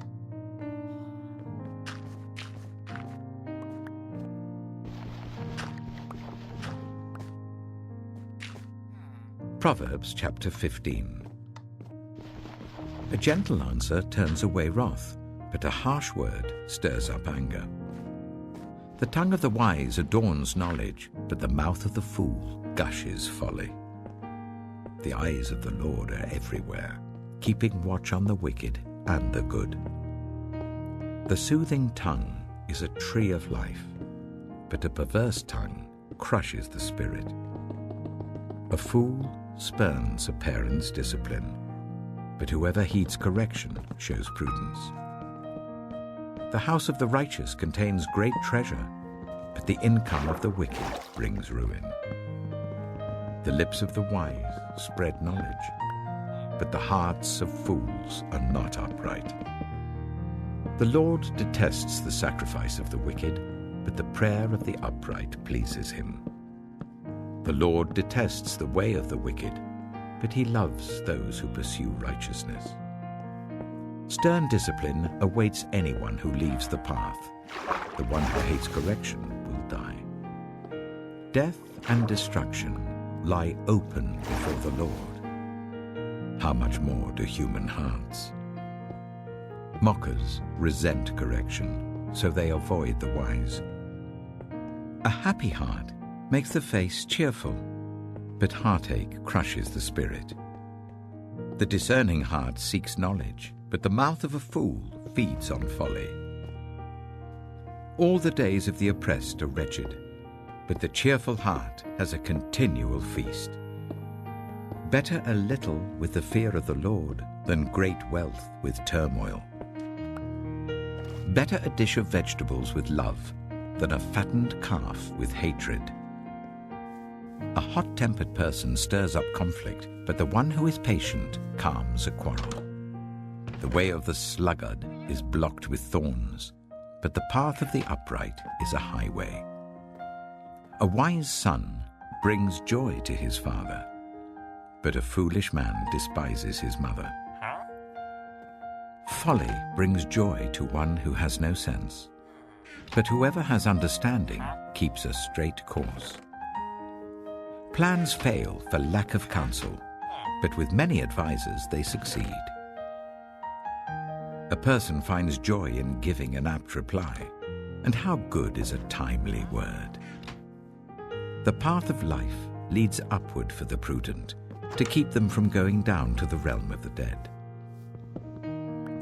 Proverbs chapter 15. A gentle answer turns away wrath, but a harsh word stirs up anger. The tongue of the wise adorns knowledge, but the mouth of the fool gushes folly. The eyes of the Lord are everywhere, keeping watch on the wicked and the good. The soothing tongue is a tree of life, but a perverse tongue crushes the spirit. A fool spurns a parent's discipline, but whoever heeds correction shows prudence. The house of the righteous contains great treasure, but the income of the wicked brings ruin. The lips of the wise spread knowledge, but the hearts of fools are not upright. The Lord detests the sacrifice of the wicked, but the prayer of the upright pleases him. The Lord detests the way of the wicked, but he loves those who pursue righteousness. Stern discipline awaits anyone who leaves the path. The one who hates correction will die. Death and destruction lie open before the Lord. How much more do human hearts? Mockers resent correction, so they avoid the wise. A happy heart makes the face cheerful, but heartache crushes the spirit. The discerning heart seeks knowledge, but the mouth of a fool feeds on folly. All the days of the oppressed are wretched, but the cheerful heart has a continual feast. Better a little with the fear of the Lord than great wealth with turmoil. Better a dish of vegetables with love than a fattened calf with hatred. A hot-tempered person stirs up conflict, but the one who is patient calms a quarrel. The way of the sluggard is blocked with thorns, but the path of the upright is a highway. A wise son brings joy to his father, but a foolish man despises his mother. Folly brings joy to one who has no sense, but whoever has understanding keeps a straight course. Plans fail for lack of counsel, but with many advisers they succeed. A person finds joy in giving an apt reply, and how good is a timely word. The path of life leads upward for the prudent, to keep them from going down to the realm of the dead.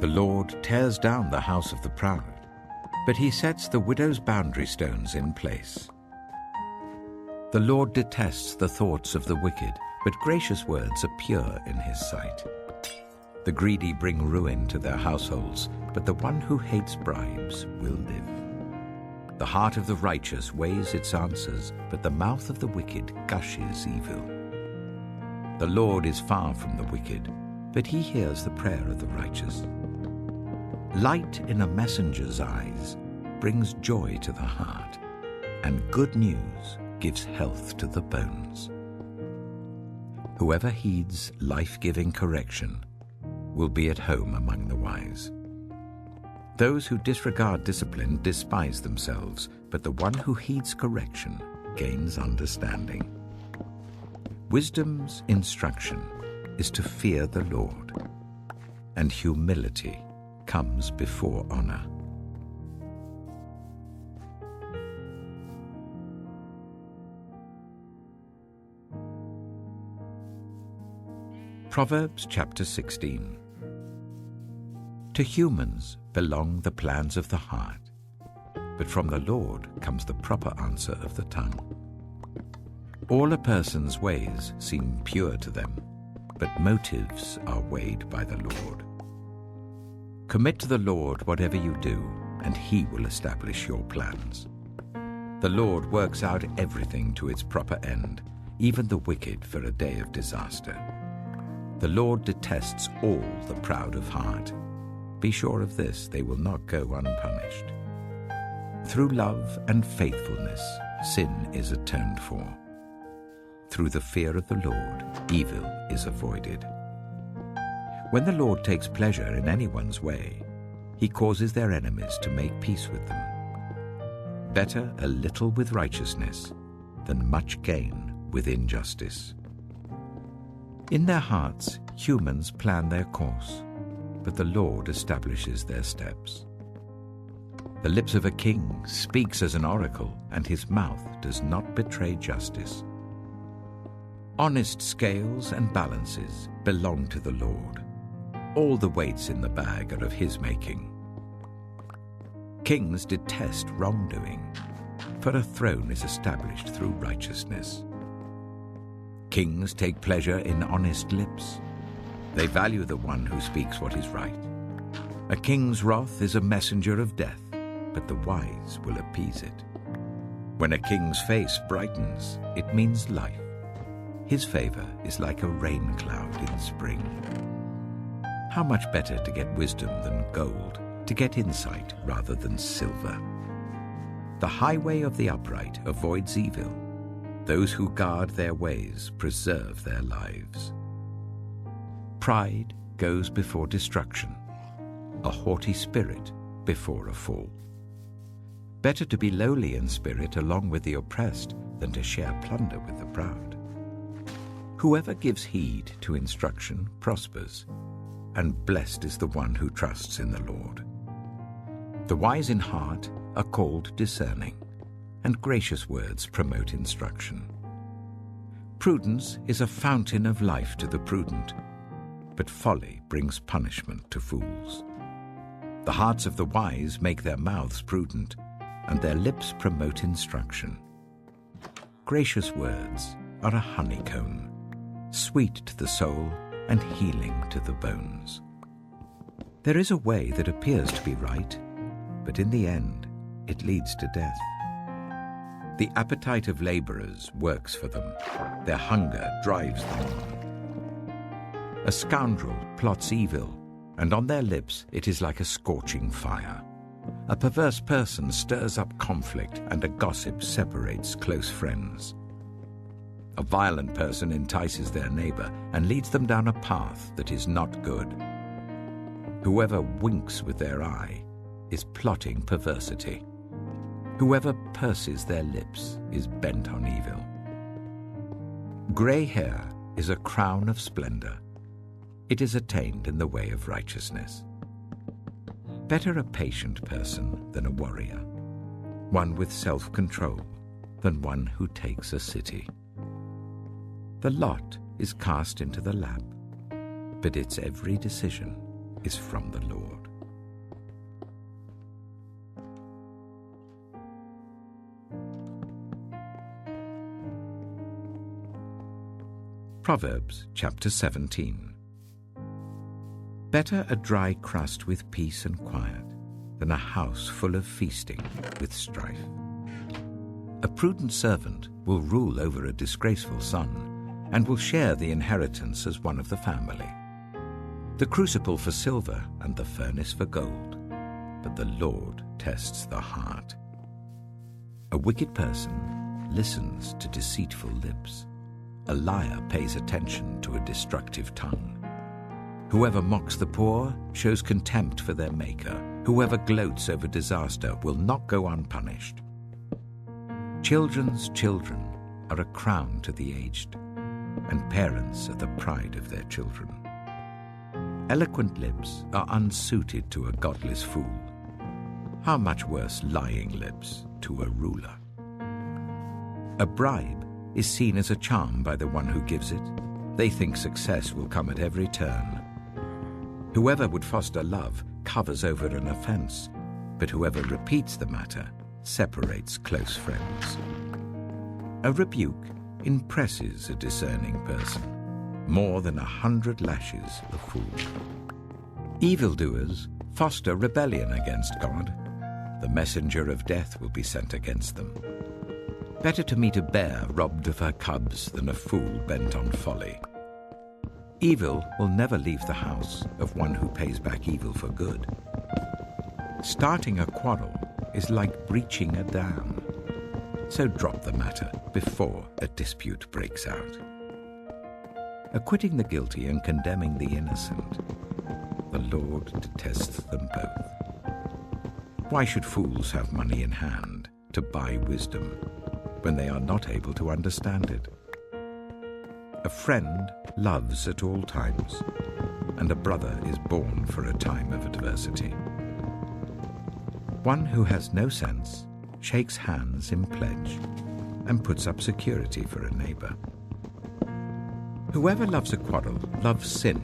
The Lord tears down the house of the proud, but he sets the widow's boundary stones in place. The Lord detests the thoughts of the wicked, but gracious words are pure in his sight. The greedy bring ruin to their households, but the one who hates bribes will live. The heart of the righteous weighs its answers, but the mouth of the wicked gushes evil. The Lord is far from the wicked, but he hears the prayer of the righteous. Light in a messenger's eyes brings joy to the heart, and good news gives health to the bones. Whoever heeds life-giving correction will be at home among the wise. Those who disregard discipline despise themselves, but the one who heeds correction gains understanding. Wisdom's instruction is to fear the Lord, and humility comes before honor. Proverbs chapter 16. To humans belong the plans of the heart, but from the Lord comes the proper answer of the tongue. All a person's ways seem pure to them, but motives are weighed by the Lord. Commit to the Lord whatever you do, and he will establish your plans. The Lord works out everything to its proper end, even the wicked for a day of disaster. The Lord detests all the proud of heart. Be sure of this, they will not go unpunished. Through love and faithfulness, sin is atoned for. Through the fear of the Lord, evil is avoided. When the Lord takes pleasure in anyone's way, he causes their enemies to make peace with them. Better a little with righteousness than much gain with injustice. In their hearts, humans plan their course, but the Lord establishes their steps. The lips of a king speaks as an oracle, and his mouth does not betray justice. Honest scales and balances belong to the Lord. All the weights in the bag are of his making. Kings detest wrongdoing, for a throne is established through righteousness. Kings take pleasure in honest lips. They value the one who speaks what is right. A king's wrath is a messenger of death, but the wise will appease it. When a king's face brightens, it means life. His favor is like a rain cloud in spring. How much better to get wisdom than gold, to get insight rather than silver. The highway of the upright avoids evil. Those who guard their ways preserve their lives. Pride goes before destruction, a haughty spirit before a fall. Better to be lowly in spirit along with the oppressed than to share plunder with the proud. Whoever gives heed to instruction prospers, and blessed is the one who trusts in the Lord. The wise in heart are called discerning, and gracious words promote instruction. Prudence is a fountain of life to the prudent, but folly brings punishment to fools. The hearts of the wise make their mouths prudent, and their lips promote instruction. Gracious words are a honeycomb, sweet to the soul and healing to the bones. There is a way that appears to be right, but in the end it leads to death. The appetite of laborers works for them. Their hunger drives them on. A scoundrel plots evil, and on their lips it is like a scorching fire. A perverse person stirs up conflict, and a gossip separates close friends. A violent person entices their neighbor and leads them down a path that is not good. Whoever winks with their eye is plotting perversity. Whoever purses their lips is bent on evil. Gray hair is a crown of splendor. It is attained in the way of righteousness. Better a patient person than a warrior, one with self-control than one who takes a city. The lot is cast into the lap, but its every decision is from the Lord. Proverbs chapter 17. Better a dry crust with peace and quiet than a house full of feasting with strife. A prudent servant will rule over a disgraceful son and will share the inheritance as one of the family. The crucible for silver and the furnace for gold, but the Lord tests the heart. A wicked person listens to deceitful lips. A liar pays attention to a destructive tongue. Whoever mocks the poor shows contempt for their Maker. Whoever gloats over disaster will not go unpunished. Children's children are a crown to the aged, and parents are the pride of their children. Eloquent lips are unsuited to a godless fool. How much worse lying lips to a ruler? A bribe is seen as a charm by the one who gives it. They think success will come at every turn. Whoever would foster love covers over an offense, but whoever repeats the matter separates close friends. A rebuke impresses a discerning person more than 100 lashes a fool. Evildoers foster rebellion against God. The messenger of death will be sent against them. Better to meet a bear robbed of her cubs than a fool bent on folly. Evil will never leave the house of one who pays back evil for good. Starting a quarrel is like breaching a dam, so drop the matter before a dispute breaks out. Acquitting the guilty and condemning the innocent, the Lord detests them both. Why should fools have money in hand to buy wisdom when they are not able to understand it? A friend loves at all times, and a brother is born for a time of adversity. One who has no sense shakes hands in pledge and puts up security for a neighbor. Whoever loves a quarrel loves sin.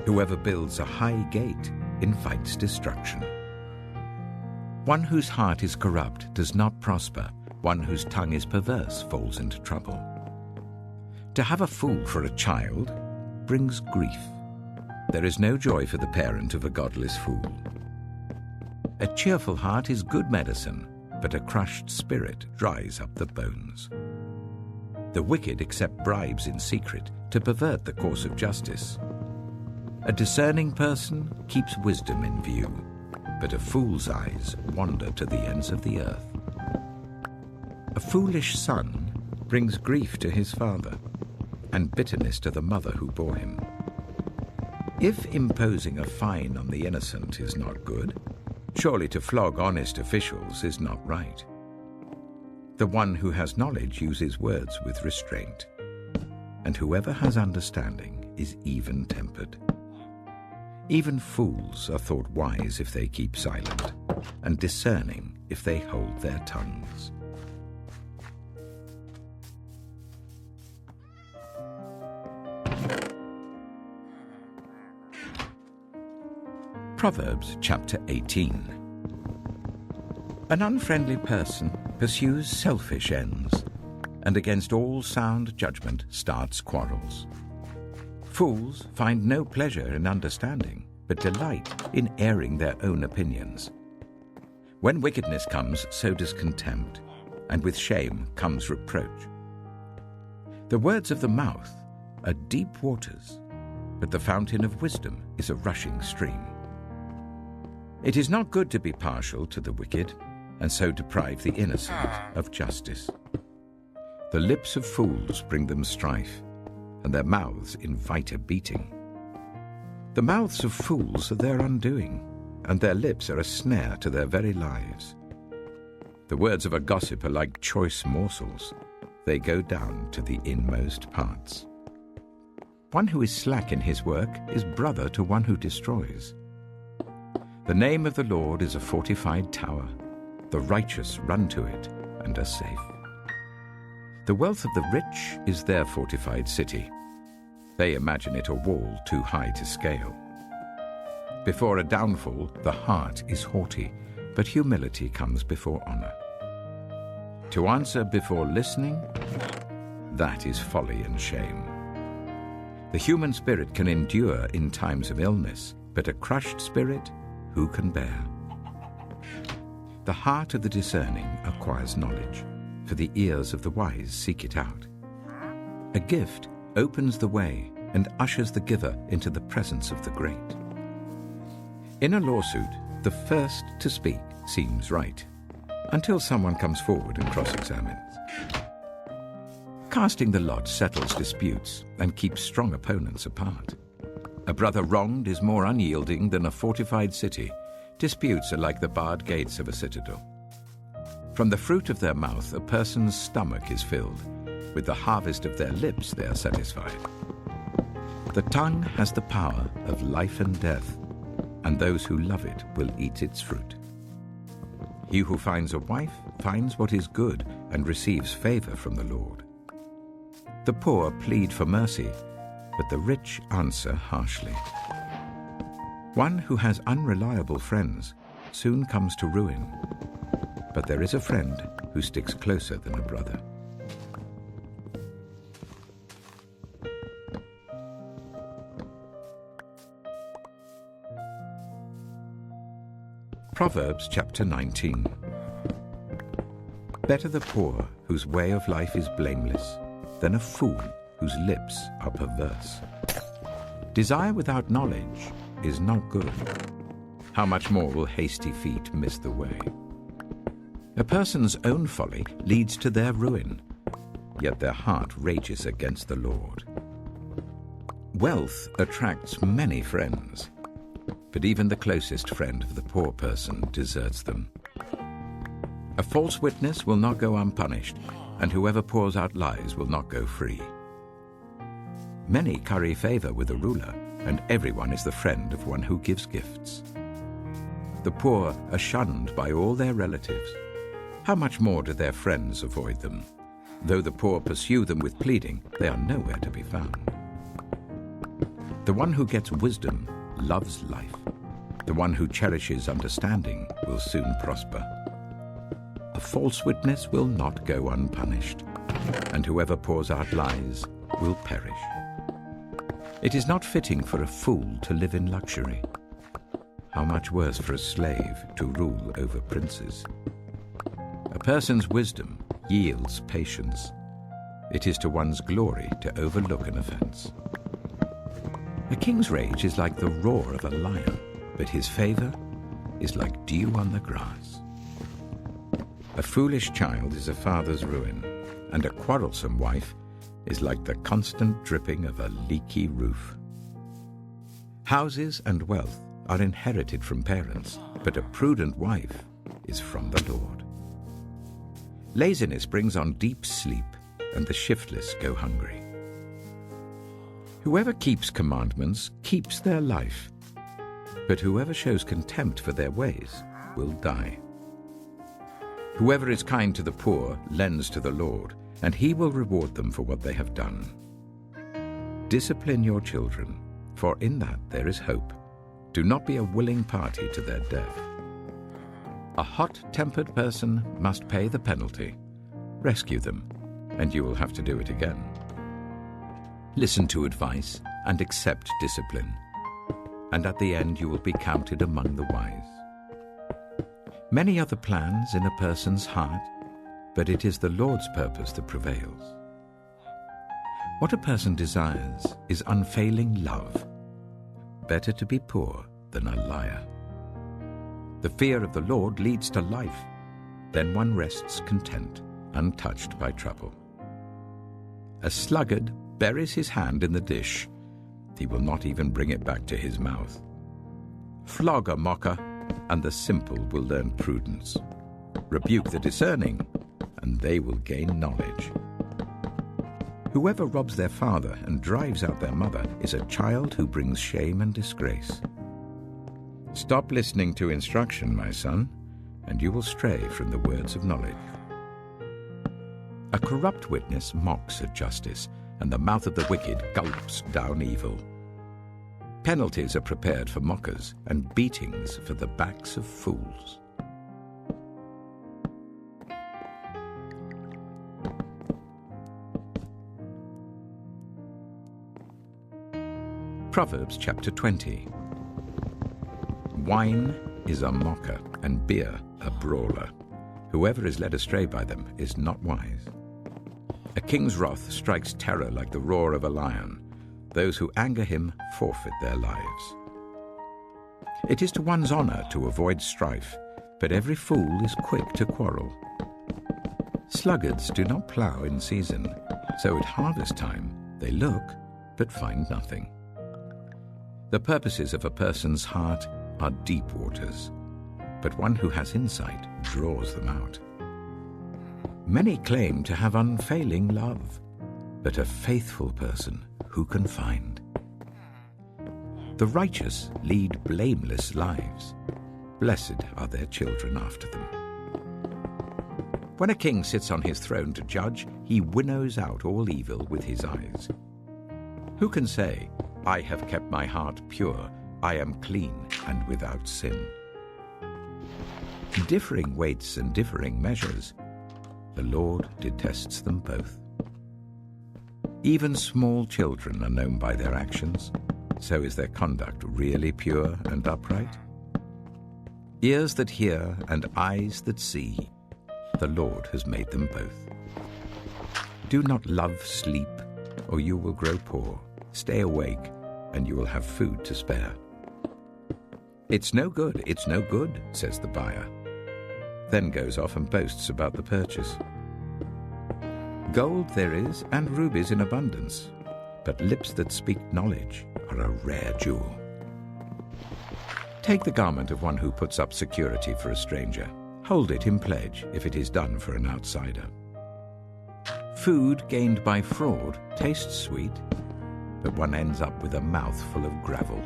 Whoever builds a high gate invites destruction. One whose heart is corrupt does not prosper. One whose tongue is perverse falls into trouble. To have a fool for a child brings grief. There is no joy for the parent of a godless fool. A cheerful heart is good medicine, but a crushed spirit dries up the bones. The wicked accept bribes in secret to pervert the course of justice. A discerning person keeps wisdom in view, but a fool's eyes wander to the ends of the earth. A foolish son brings grief to his father, and bitterness to the mother who bore him. If imposing a fine on the innocent is not good, surely to flog honest officials is not right. The one who has knowledge uses words with restraint, and whoever has understanding is even-tempered. Even fools are thought wise if they keep silent, and discerning if they hold their tongues. Proverbs chapter 18. An unfriendly person pursues selfish ends, and against all sound judgment starts quarrels. Fools find no pleasure in understanding, but delight in airing their own opinions. When wickedness comes, so does contempt, and with shame comes reproach. The words of the mouth are deep waters, but the fountain of wisdom is a rushing stream. It is not good to be partial to the wicked, and so deprive the innocent of justice. The lips of fools bring them strife, and their mouths invite a beating. The mouths of fools are their undoing, and their lips are a snare to their very lives. The words of a gossip are like choice morsels. They go down to the inmost parts. One who is slack in his work is brother to one who destroys. The name of the Lord is a fortified tower. The righteous run to it and are safe. The wealth of the rich is their fortified city. They imagine it a wall too high to scale. Before a downfall, the heart is haughty, but humility comes before honor. To answer before listening, that is folly and shame. The human spirit can endure in times of illness, but a crushed spirit, who can bear? The heart of the discerning acquires knowledge, for the ears of the wise seek it out. A gift opens the way and ushers the giver into the presence of the great. In a lawsuit, the first to speak seems right, until someone comes forward and cross-examines. Casting the lot settles disputes and keeps strong opponents apart. A brother wronged is more unyielding than a fortified city. Disputes are like the barred gates of a citadel. From the fruit of their mouth a person's stomach is filled. With the harvest of their lips they are satisfied. The tongue has the power of life and death, and those who love it will eat its fruit. He who finds a wife finds what is good and receives favor from the Lord. The poor plead for mercy, but the rich answer harshly. One who has unreliable friends soon comes to ruin, but there is a friend who sticks closer than a brother. Proverbs chapter 19. Better the poor whose way of life is blameless than a fool whose lips are perverse. Desire without knowledge is not good. How much more will hasty feet miss the way? A person's own folly leads to their ruin, yet their heart rages against the Lord. Wealth attracts many friends, but even the closest friend of the poor person deserts them. A false witness will not go unpunished, and whoever pours out lies will not go free. Many curry favor with a ruler, and everyone is the friend of one who gives gifts. The poor are shunned by all their relatives. How much more do their friends avoid them? Though the poor pursue them with pleading, they are nowhere to be found. The one who gets wisdom loves life. The one who cherishes understanding will soon prosper. A false witness will not go unpunished, and whoever pours out lies will perish. It is not fitting for a fool to live in luxury. How much worse for a slave to rule over princes? A person's wisdom yields patience. It is to one's glory to overlook an offense. A king's rage is like the roar of a lion, but his favor is like dew on the grass. A foolish child is a father's ruin, and a quarrelsome wife is like the constant dripping of a leaky roof. Houses and wealth are inherited from parents, but a prudent wife is from the Lord. Laziness brings on deep sleep, and the shiftless go hungry. Whoever keeps commandments keeps their life, but whoever shows contempt for their ways will die. Whoever is kind to the poor lends to the Lord, and he will reward them for what they have done. Discipline your children, for in that there is hope. Do not be a willing party to their death. A hot-tempered person must pay the penalty. Rescue them, and you will have to do it again. Listen to advice and accept discipline, and at the end you will be counted among the wise. Many are the plans in a person's heart, but it is the Lord's purpose that prevails. What a person desires is unfailing love. Better to be poor than a liar. The fear of the Lord leads to life. Then one rests content, untouched by trouble. A sluggard buries his hand in the dish. He will not even bring it back to his mouth. Flog a mocker, and the simple will learn prudence. Rebuke the discerning, and they will gain knowledge. Whoever robs their father and drives out their mother is a child who brings shame and disgrace. Stop listening to instruction, my son, and you will stray from the words of knowledge. A corrupt witness mocks at justice, and the mouth of the wicked gulps down evil. Penalties are prepared for mockers, and beatings for the backs of fools. Proverbs chapter 20. Wine is a mocker, and beer a brawler. Whoever is led astray by them is not wise. A king's wrath strikes terror like the roar of a lion. Those who anger him forfeit their lives. It is to one's honor to avoid strife, but every fool is quick to quarrel. Sluggards do not plow in season, so at harvest time they look but find nothing. The purposes of a person's heart are deep waters, but one who has insight draws them out. Many claim to have unfailing love, but a faithful person who can find? The righteous lead blameless lives. Blessed are their children after them. When a king sits on his throne to judge, he winnows out all evil with his eyes. Who can say, I have kept my heart pure, I am clean and without sin? Differing weights and differing measures, the Lord detests them both. Even small children are known by their actions, so is their conduct really pure and upright? Ears that hear and eyes that see, the Lord has made them both. Do not love sleep, or you will grow poor. Stay awake, and you will have food to spare. It's no good, says the buyer. Then goes off and boasts about the purchase. Gold there is, and rubies in abundance, but lips that speak knowledge are a rare jewel. Take the garment of one who puts up security for a stranger. Hold it in pledge if it is done for an outsider. Food gained by fraud tastes sweet, but one ends up with a mouth full of gravel.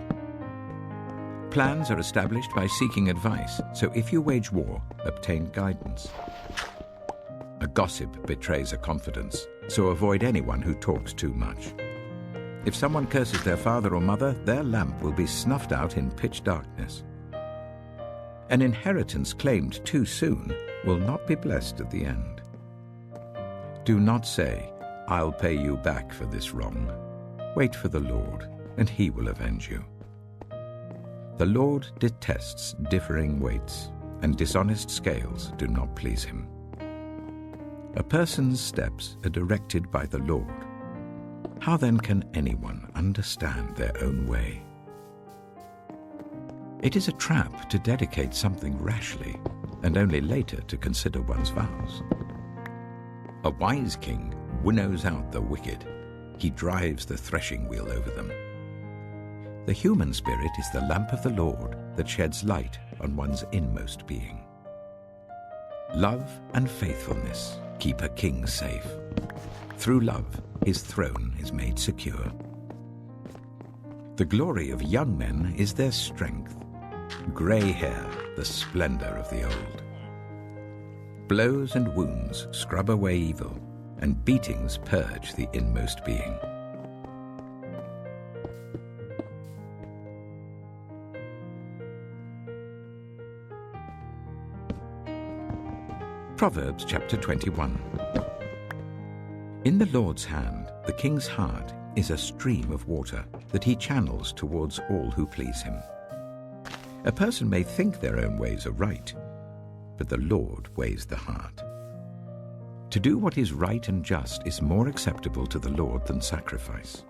Plans are established by seeking advice, so if you wage war, obtain guidance. A gossip betrays a confidence, so avoid anyone who talks too much. If someone curses their father or mother, their lamp will be snuffed out in pitch darkness. An inheritance claimed too soon will not be blessed at the end. Do not say, I'll pay you back for this wrong. Wait for the Lord, and he will avenge you. The Lord detests differing weights, and dishonest scales do not please him. A person's steps are directed by the Lord. How then can anyone understand their own way? It is a trap to dedicate something rashly, and only later to consider one's vows. A wise king winnows out the wicked. He drives the threshing wheel over them. The human spirit is the lamp of the Lord that sheds light on one's inmost being. Love and faithfulness keep a king safe. Through love, his throne is made secure. The glory of young men is their strength. Grey hair, the splendor of the old. Blows and wounds scrub away evil, and beatings purge the inmost being. Proverbs chapter 21. In the Lord's hand, the king's heart is a stream of water that he channels towards all who please him. A person may think their own ways are right, but the Lord weighs the heart. To do what is right and just is more acceptable to the Lord than sacrifice.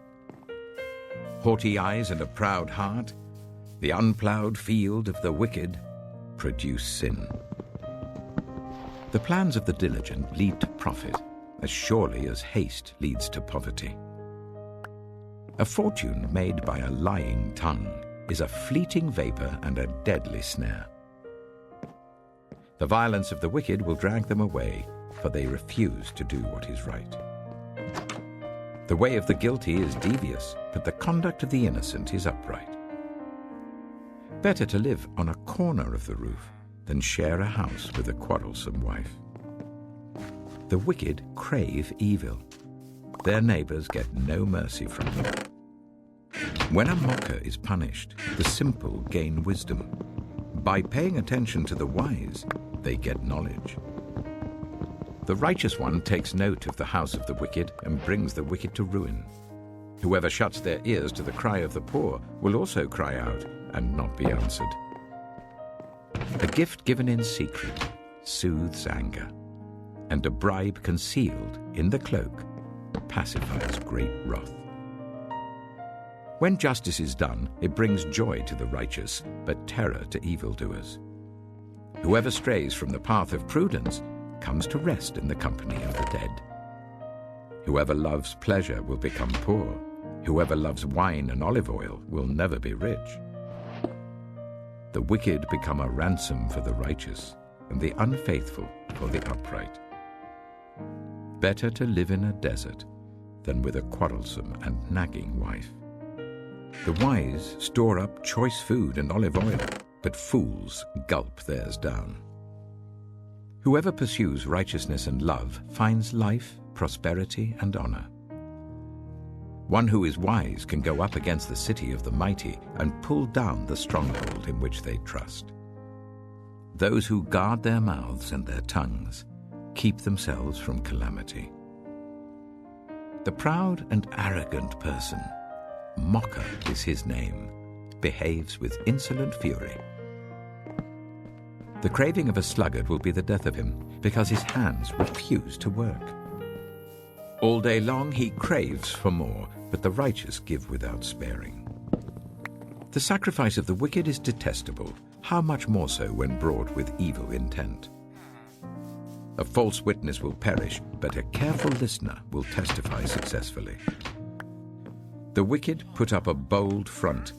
Haughty eyes and a proud heart, the unplowed field of the wicked, produce sin. The plans of the diligent lead to profit, as surely as haste leads to poverty. A fortune made by a lying tongue is a fleeting vapor and a deadly snare. The violence of the wicked will drag them away, for they refuse to do what is right. The way of the guilty is devious, but the conduct of the innocent is upright. Better to live on a corner of the roof than share a house with a quarrelsome wife. The wicked crave evil. Their neighbors get no mercy from them. When a mocker is punished, the simple gain wisdom. By paying attention to the wise, they get knowledge. The righteous one takes note of the house of the wicked and brings the wicked to ruin. Whoever shuts their ears to the cry of the poor will also cry out and not be answered. A gift given in secret soothes anger, and a bribe concealed in the cloak pacifies great wrath. When justice is done, it brings joy to the righteous, but terror to evildoers. Whoever strays from the path of prudence comes to rest in the company of the dead. Whoever loves pleasure will become poor. Whoever loves wine and olive oil will never be rich. The wicked become a ransom for the righteous, and the unfaithful for the upright. Better to live in a desert than with a quarrelsome and nagging wife. The wise store up choice food and olive oil, but fools gulp theirs down. Whoever pursues righteousness and love finds life, prosperity, and honor. One who is wise can go up against the city of the mighty and pull down the stronghold in which they trust. Those who guard their mouths and their tongues keep themselves from calamity. The proud and arrogant person, mocker is his name, behaves with insolent fury. The craving of a sluggard will be the death of him, because his hands refuse to work. All day long he craves for more, but the righteous give without sparing. The sacrifice of the wicked is detestable, how much more so when brought with evil intent. A false witness will perish, but a careful listener will testify successfully. The wicked put up a bold front,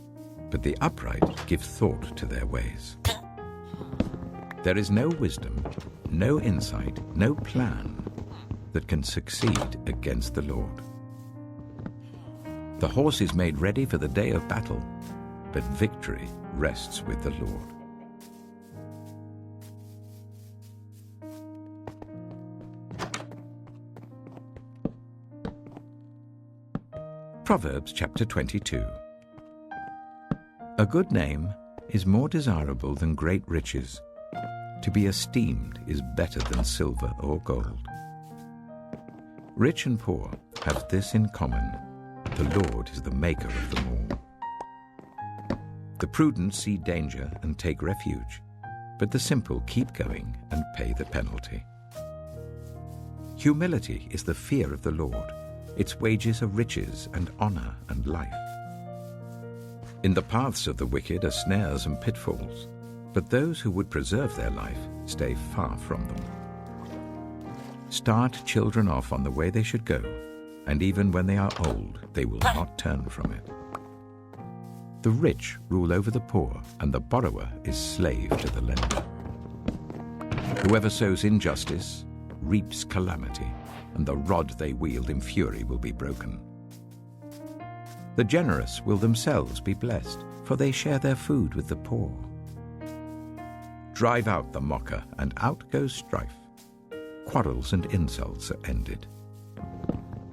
but the upright give thought to their ways. There is no wisdom, no insight, no plan that can succeed against the Lord. The horse is made ready for the day of battle, but victory rests with the Lord. Proverbs chapter 22. A good name is more desirable than great riches. To be esteemed is better than silver or gold. Rich and poor have this in common: the Lord is the maker of them all. The prudent see danger and take refuge, but the simple keep going and pay the penalty. Humility is the fear of the Lord. Its wages are riches and honor and life. In the paths of the wicked are snares and pitfalls, but those who would preserve their life stay far from them. Start children off on the way they should go, and even when they are old, they will not turn from it. The rich rule over the poor, and the borrower is slave to the lender. Whoever sows injustice reaps calamity, and the rod they wield in fury will be broken. The generous will themselves be blessed, for they share their food with the poor. Drive out the mocker, and out goes strife. Quarrels and insults are ended.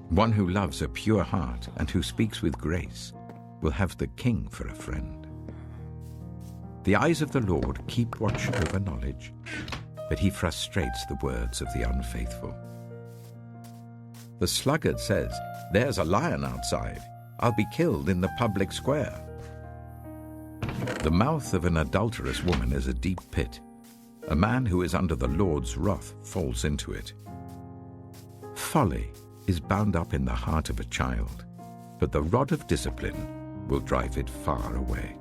One who loves a pure heart and who speaks with grace will have the king for a friend. The eyes of the Lord keep watch over knowledge, but he frustrates the words of the unfaithful. The sluggard says, "There's a lion outside. I'll be killed in the public square." The mouth of an adulterous woman is a deep pit. A man who is under the Lord's wrath falls into it. Folly is bound up in the heart of a child, but the rod of discipline will drive it far away.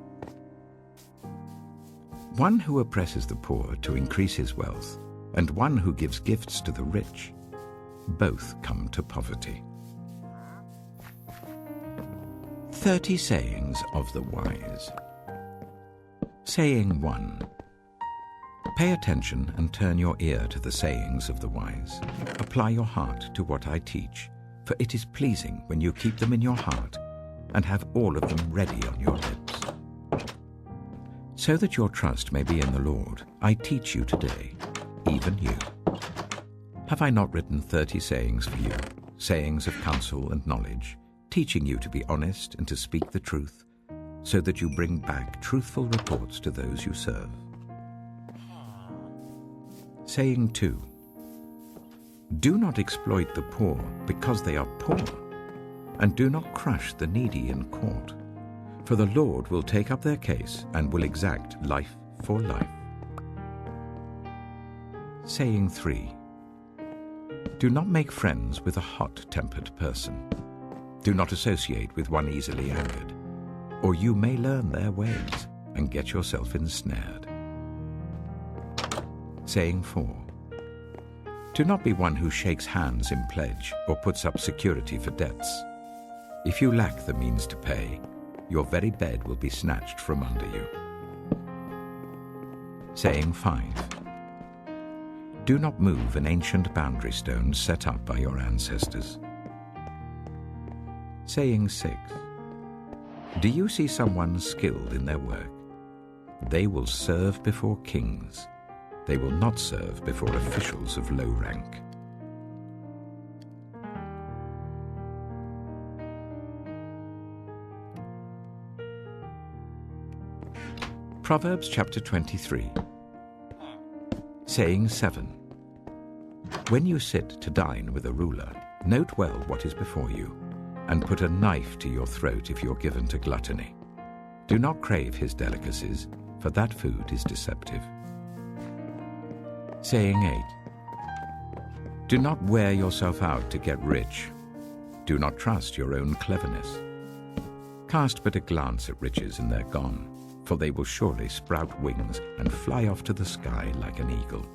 One who oppresses the poor to increase his wealth, and one who gives gifts to the rich, both come to poverty. 30 sayings of the wise. Saying 1. Pay attention and turn your ear to the sayings of the wise. Apply your heart to what I teach, for it is pleasing when you keep them in your heart and have all of them ready on your lips. So that your trust may be in the Lord, I teach you today, even you. Have I not written 30 sayings for you, sayings of counsel and knowledge, teaching you to be honest and to speak the truth, so that you bring back truthful reports to those you serve? Saying 2. Do not exploit the poor because they are poor, and do not crush the needy in court, for the Lord will take up their case and will exact life for life. Saying 3. Do not make friends with a hot-tempered person. Do not associate with one easily angered, or you may learn their ways and get yourself ensnared. Saying 4. Do not be one who shakes hands in pledge or puts up security for debts. If you lack the means to pay, your very bed will be snatched from under you. Saying 5. Do not move an ancient boundary stone set up by your ancestors. Saying 6. Do you see someone skilled in their work? They will serve before kings. They will not serve before officials of low rank. Proverbs chapter 23. Saying 7. When you sit to dine with a ruler, note well what is before you, and put a knife to your throat if you're given to gluttony. Do not crave his delicacies, for that food is deceptive. Saying 8. Do not wear yourself out to get rich. Do not trust your own cleverness. Cast but a glance at riches and they're gone, for they will surely sprout wings and fly off to the sky like an eagle.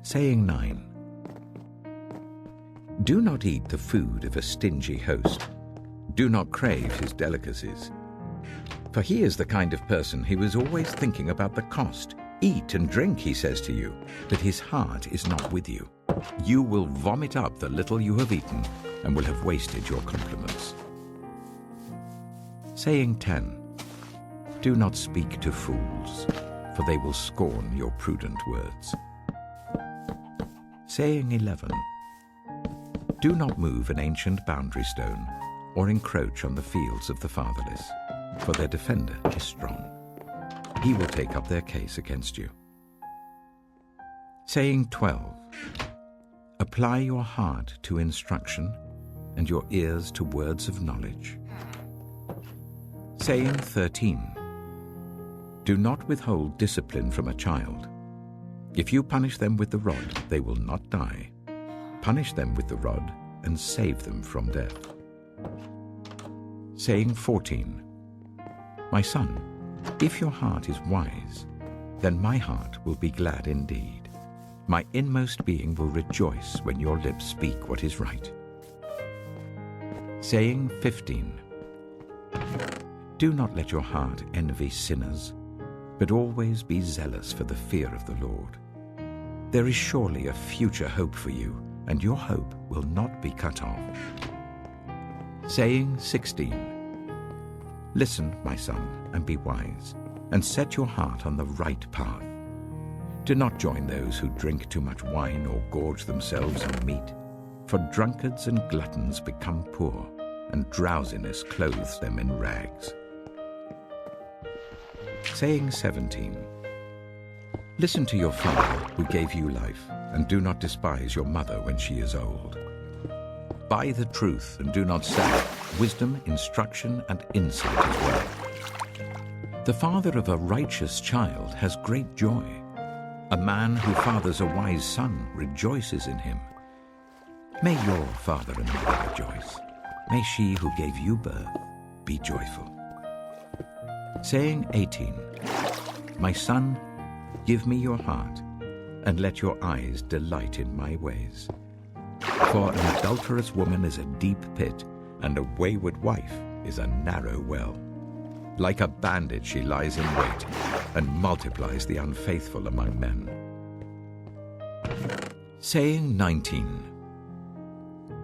Saying 9. Do not eat the food of a stingy host. Do not crave his delicacies. For he is the kind of person who is always thinking about the cost. Eat and drink, he says to you, but his heart is not with you. You will vomit up the little you have eaten and will have wasted your compliments. Saying 10. Do not speak to fools, for they will scorn your prudent words. Saying 11. Do not move an ancient boundary stone or encroach on the fields of the fatherless, for their defender is strong. He will take up their case against you. Saying 12. Apply your heart to instruction and your ears to words of knowledge. Saying 13. Do not withhold discipline from a child. If you punish them with the rod, they will not die. Punish them with the rod and save them from death. Saying 14. My son, if your heart is wise, then my heart will be glad indeed. My inmost being will rejoice when your lips speak what is right. Saying 15. Do not let your heart envy sinners, but always be zealous for the fear of the Lord. There is surely a future hope for you, and your hope will not be cut off. Saying 16. Listen, my son, and be wise, and set your heart on the right path. Do not join those who drink too much wine or gorge themselves on meat, for drunkards and gluttons become poor, and drowsiness clothes them in rags. Saying 17. Listen to your father who gave you life, and do not despise your mother when she is old. Buy the truth and do not sell it, wisdom, instruction, and insight as well. The father of a righteous child has great joy. A man who fathers a wise son rejoices in him. May your father and mother rejoice. May she who gave you birth be joyful. Saying 18, My son, give me your heart, and let your eyes delight in my ways. For an adulterous woman is a deep pit, and a wayward wife is a narrow well. Like a bandit she lies in wait, and multiplies the unfaithful among men. Saying 19,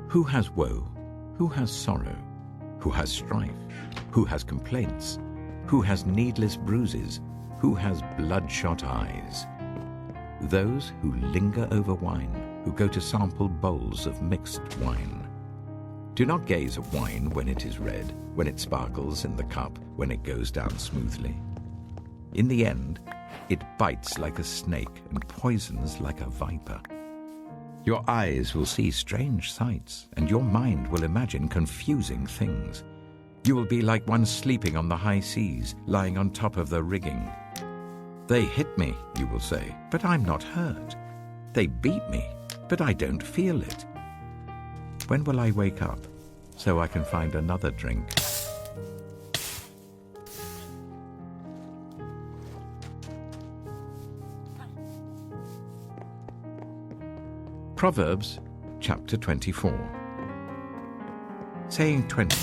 Who has woe? Who has sorrow? Who has strife? Who has complaints? Who has needless bruises? Who has bloodshot eyes? Those who linger over wine, who go to sample bowls of mixed wine. Do not gaze at wine when it is red, when it sparkles in the cup, when it goes down smoothly. In the end, it bites like a snake and poisons like a viper. Your eyes will see strange sights, and your mind will imagine confusing things. You will be like one sleeping on the high seas, lying on top of the rigging. They hit me, you will say, but I'm not hurt. They beat me, but I don't feel it. When will I wake up, so I can find another drink? Proverbs chapter 24. Saying 20.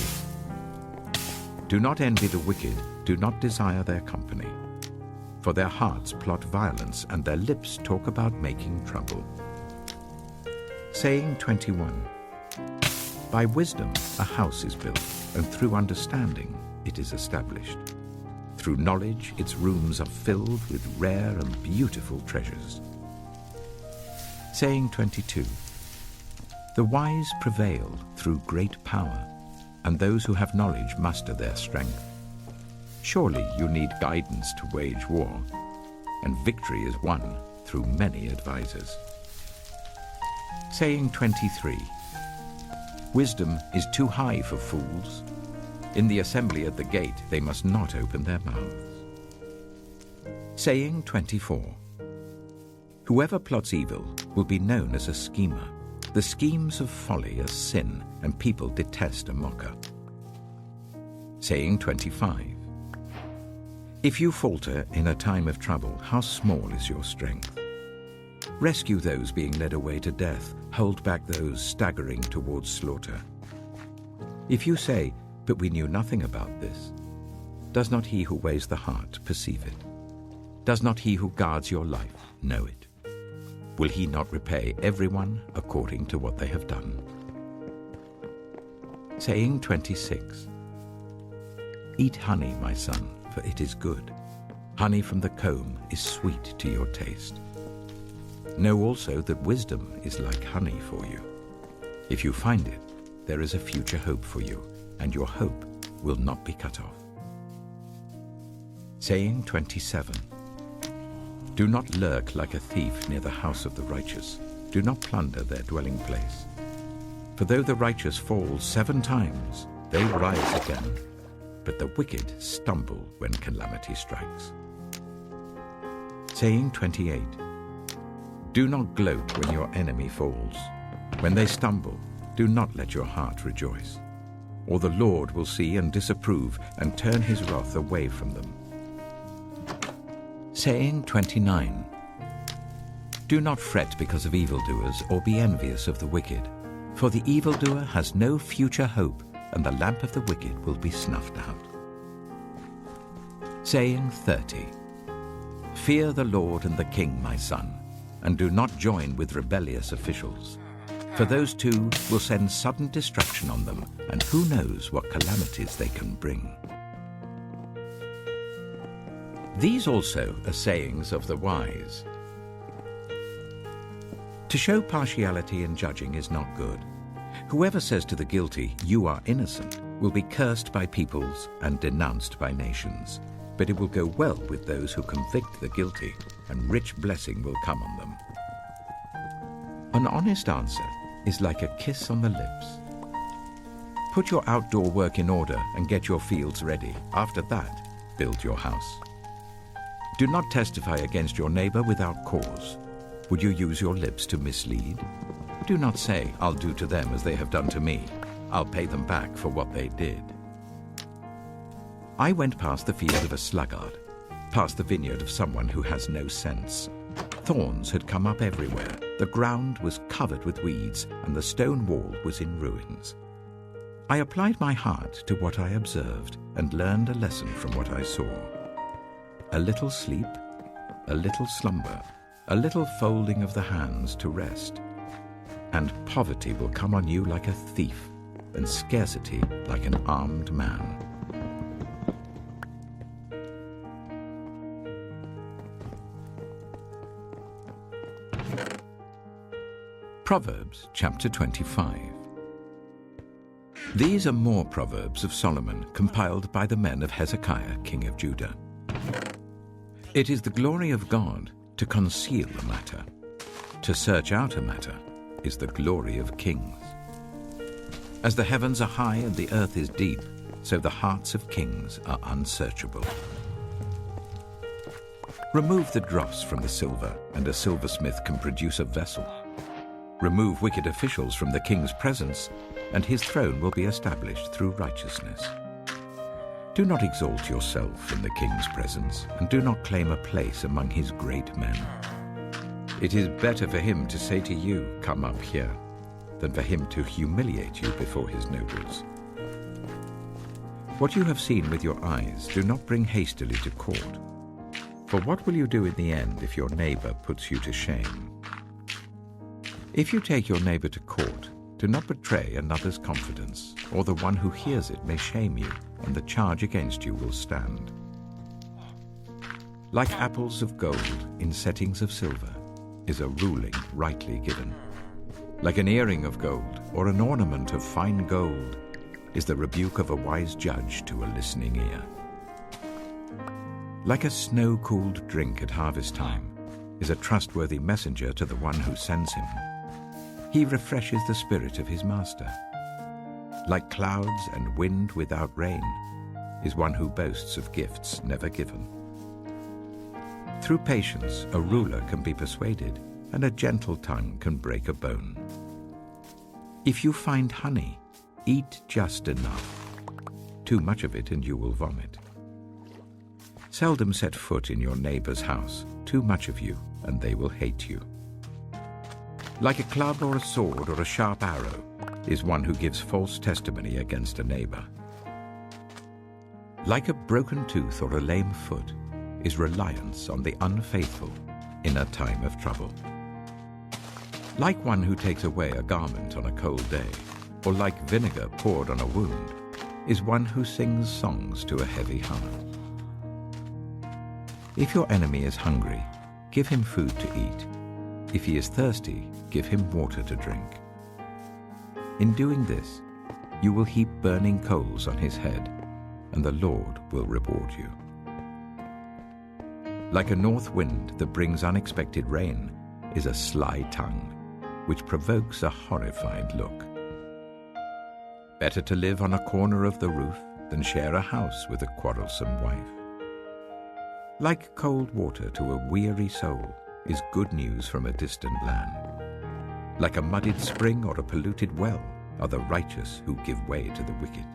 Do not envy the wicked, do not desire their company. For their hearts plot violence, and their lips talk about making trouble. Saying 21. By wisdom a house is built, and through understanding it is established. Through knowledge its rooms are filled with rare and beautiful treasures. Saying 22. The wise prevail through great power, and those who have knowledge master their strength. Surely you need guidance to wage war, and victory is won through many advisers. Saying 23. Wisdom is too high for fools. In the assembly at the gate they must not open their mouths. Saying 24. Whoever plots evil will be known as a schemer. The schemes of folly are sin, and people detest a mocker. Saying 25. If you falter in a time of trouble, how small is your strength? Rescue those being led away to death, hold back those staggering towards slaughter. If you say, but we knew nothing about this, does not he who weighs the heart perceive it? Does not he who guards your life know it? Will he not repay everyone according to what they have done? Saying 26. Eat honey, my son, for it is good. Honey from the comb is sweet to your taste. Know also that wisdom is like honey for you. If you find it, there is a future hope for you, and your hope will not be cut off. Saying 27. Do not lurk like a thief near the house of the righteous. Do not plunder their dwelling place. For though the righteous fall 7 times, they rise again, but the wicked stumble when calamity strikes. Saying 28. Do not gloat when your enemy falls. When they stumble, do not let your heart rejoice. Or the Lord will see and disapprove and turn his wrath away from them. Saying 29. Do not fret because of evildoers, or be envious of the wicked. For the evildoer has no future hope, and the lamp of the wicked will be snuffed out. Saying 30. Fear the Lord and the King, my son, and do not join with rebellious officials. For those two will send sudden destruction on them, and who knows what calamities they can bring. These also are sayings of the wise. To show partiality in judging is not good. Whoever says to the guilty, "You are innocent," will be cursed by peoples and denounced by nations. But it will go well with those who convict the guilty, and rich blessing will come on them. An honest answer is like a kiss on the lips. Put your outdoor work in order and get your fields ready. After that, build your house. Do not testify against your neighbor without cause. Would you use your lips to mislead? Do not say, I'll do to them as they have done to me. I'll pay them back for what they did. I went past the field of a sluggard, past the vineyard of someone who has no sense. Thorns had come up everywhere. The ground was covered with weeds, and the stone wall was in ruins. I applied my heart to what I observed and learned a lesson from what I saw. A little sleep, a little slumber, a little folding of the hands to rest, and poverty will come on you like a thief, and scarcity like an armed man. Proverbs chapter 25. These are more Proverbs of Solomon, compiled by the men of Hezekiah, king of Judah. It is the glory of God to conceal a matter. To search out a matter is the glory of kings. As the heavens are high and the earth is deep, so the hearts of kings are unsearchable. Remove the dross from the silver, and a silversmith can produce a vessel. Remove wicked officials from the king's presence, and his throne will be established through righteousness. Do not exalt yourself in the king's presence, and do not claim a place among his great men. It is better for him to say to you, "Come up here," than for him to humiliate you before his nobles. What you have seen with your eyes, do not bring hastily to court. For what will you do in the end if your neighbor puts you to shame? If you take your neighbor to court, do not betray another's confidence, or the one who hears it may shame you, and the charge against you will stand. Like apples of gold in settings of silver is a ruling rightly given. Like an earring of gold or an ornament of fine gold is the rebuke of a wise judge to a listening ear. Like a snow-cooled drink at harvest time is a trustworthy messenger to the one who sends him. He refreshes the spirit of his master. Like clouds and wind without rain is one who boasts of gifts never given. Through patience, a ruler can be persuaded, and a gentle tongue can break a bone. If you find honey, eat just enough. Too much of it and you will vomit. Seldom set foot in your neighbor's house. Too much of you and they will hate you. Like a club or a sword or a sharp arrow is one who gives false testimony against a neighbor. Like a broken tooth or a lame foot is reliance on the unfaithful in a time of trouble. Like one who takes away a garment on a cold day, or like vinegar poured on a wound, is one who sings songs to a heavy heart. If your enemy is hungry, give him food to eat. If he is thirsty, give him water to drink. In doing this, you will heap burning coals on his head, and the Lord will reward you. Like a north wind that brings unexpected rain is a sly tongue, which provokes a horrified look. Better to live on a corner of the roof than share a house with a quarrelsome wife. Like cold water to a weary soul is good news from a distant land. Like a muddied spring or a polluted well are the righteous who give way to the wicked.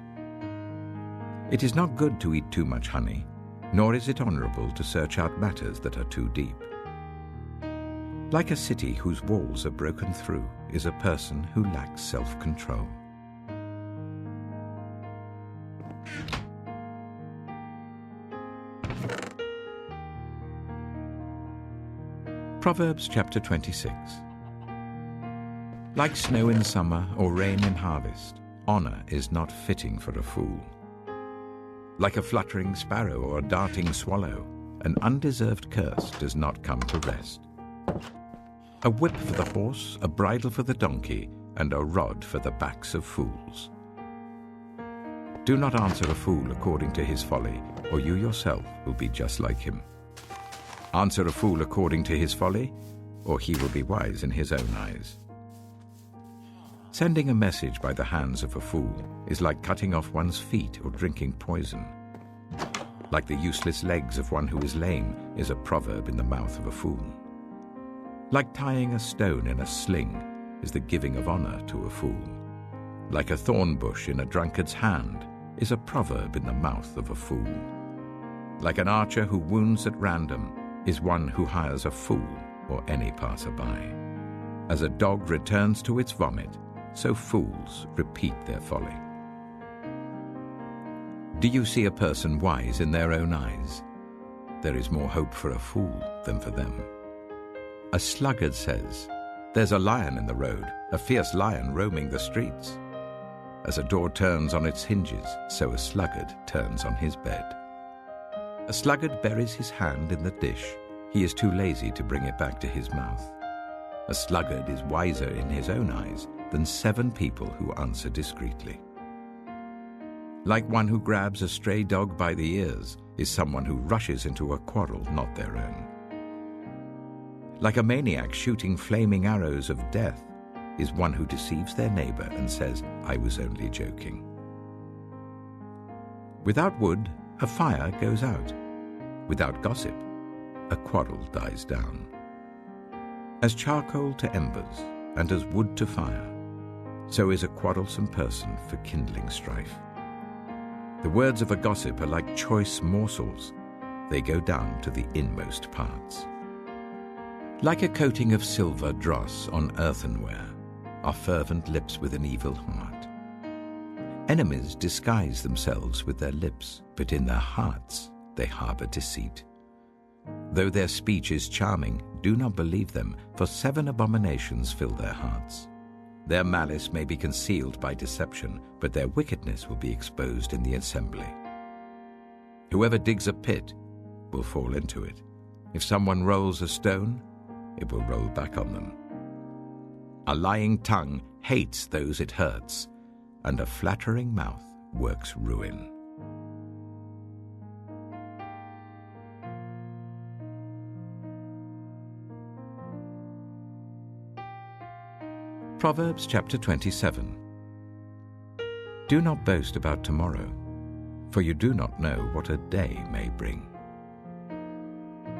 It is not good to eat too much honey, nor is it honorable to search out matters that are too deep. Like a city whose walls are broken through is a person who lacks self-control. Proverbs chapter 26. Like snow in summer or rain in harvest, honor is not fitting for a fool. Like a fluttering sparrow or a darting swallow, an undeserved curse does not come to rest. A whip for the horse, a bridle for the donkey, and a rod for the backs of fools. Do not answer a fool according to his folly, or you yourself will be just like him. Answer a fool according to his folly, or he will be wise in his own eyes. Sending a message by the hands of a fool is like cutting off one's feet or drinking poison. Like the useless legs of one who is lame is a proverb in the mouth of a fool. Like tying a stone in a sling is the giving of honor to a fool. Like a thorn bush in a drunkard's hand is a proverb in the mouth of a fool. Like an archer who wounds at random is one who hires a fool or any passerby. As a dog returns to its vomit, so fools repeat their folly. Do you see a person wise in their own eyes? There is more hope for a fool than for them. A sluggard says, "There's a lion in the road, a fierce lion roaming the streets." As a door turns on its hinges, so a sluggard turns on his bed. A sluggard buries his hand in the dish. He is too lazy to bring it back to his mouth. A sluggard is wiser in his own eyes than 7 people who answer discreetly. Like one who grabs a stray dog by the ears is someone who rushes into a quarrel not their own. Like a maniac shooting flaming arrows of death is one who deceives their neighbor and says, "I was only joking." Without wood, a fire goes out. Without gossip, a quarrel dies down. As charcoal to embers and as wood to fire, so is a quarrelsome person for kindling strife. The words of a gossip are like choice morsels. They go down to the inmost parts. Like a coating of silver dross on earthenware are fervent lips with an evil heart. Enemies disguise themselves with their lips, but in their hearts they harbor deceit. Though their speech is charming, do not believe them, for 7 abominations fill their hearts. Their malice may be concealed by deception, but their wickedness will be exposed in the assembly. Whoever digs a pit will fall into it. If someone rolls a stone, it will roll back on them. A lying tongue hates those it hurts, and a flattering mouth works ruin. Proverbs chapter 27. Do not boast about tomorrow, for you do not know what a day may bring.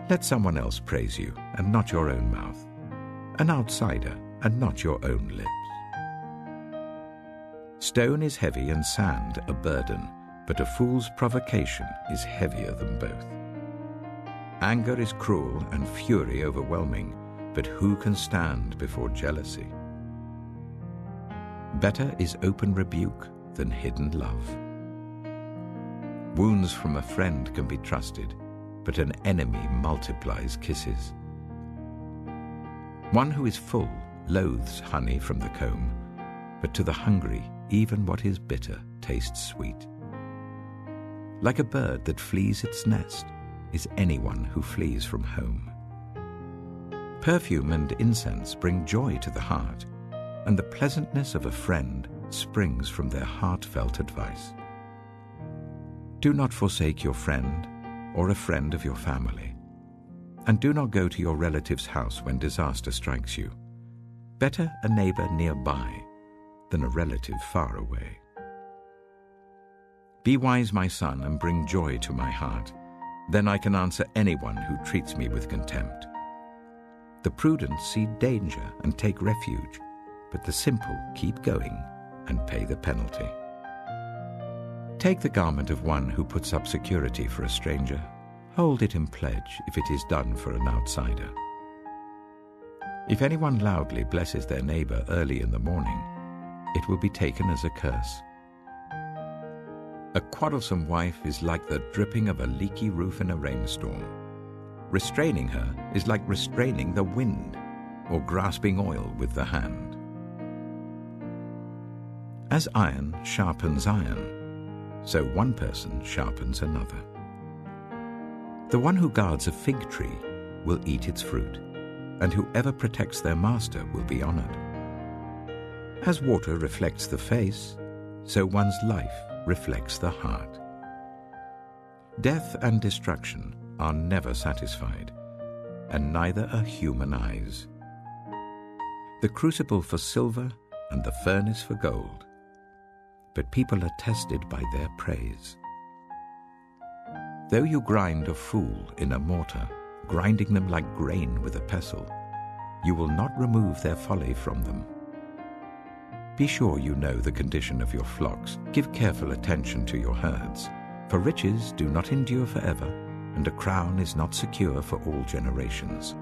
Let someone else praise you, and not your own mouth, an outsider, and not your own lips. Stone is heavy and sand a burden, but a fool's provocation is heavier than both. Anger is cruel and fury overwhelming, but who can stand before jealousy? Better is open rebuke than hidden love. Wounds from a friend can be trusted, but an enemy multiplies kisses. One who is full loathes honey from the comb, but to the hungry, even what is bitter tastes sweet. Like a bird that flees its nest is anyone who flees from home. Perfume and incense bring joy to the heart, and the pleasantness of a friend springs from their heartfelt advice. Do not forsake your friend or a friend of your family, and do not go to your relative's house when disaster strikes you. Better a neighbor nearby than a relative far away. Be wise, my son, and bring joy to my heart. Then I can answer anyone who treats me with contempt. The prudent see danger and take refuge, but the simple keep going and pay the penalty. Take the garment of one who puts up security for a stranger. Hold it in pledge if it is done for an outsider. If anyone loudly blesses their neighbor early in the morning, it will be taken as a curse. A quarrelsome wife is like the dripping of a leaky roof in a rainstorm. Restraining her is like restraining the wind or grasping oil with the hand. As iron sharpens iron, so one person sharpens another. The one who guards a fig tree will eat its fruit, and whoever protects their master will be honored. As water reflects the face, so one's life reflects the heart. Death and destruction are never satisfied, and neither are human eyes. The crucible for silver and the furnace for gold, but people are tested by their praise. Though you grind a fool in a mortar, grinding them like grain with a pestle, you will not remove their folly from them. Be sure you know the condition of your flocks. Give careful attention to your herds, for riches do not endure forever, and a crown is not secure for all generations.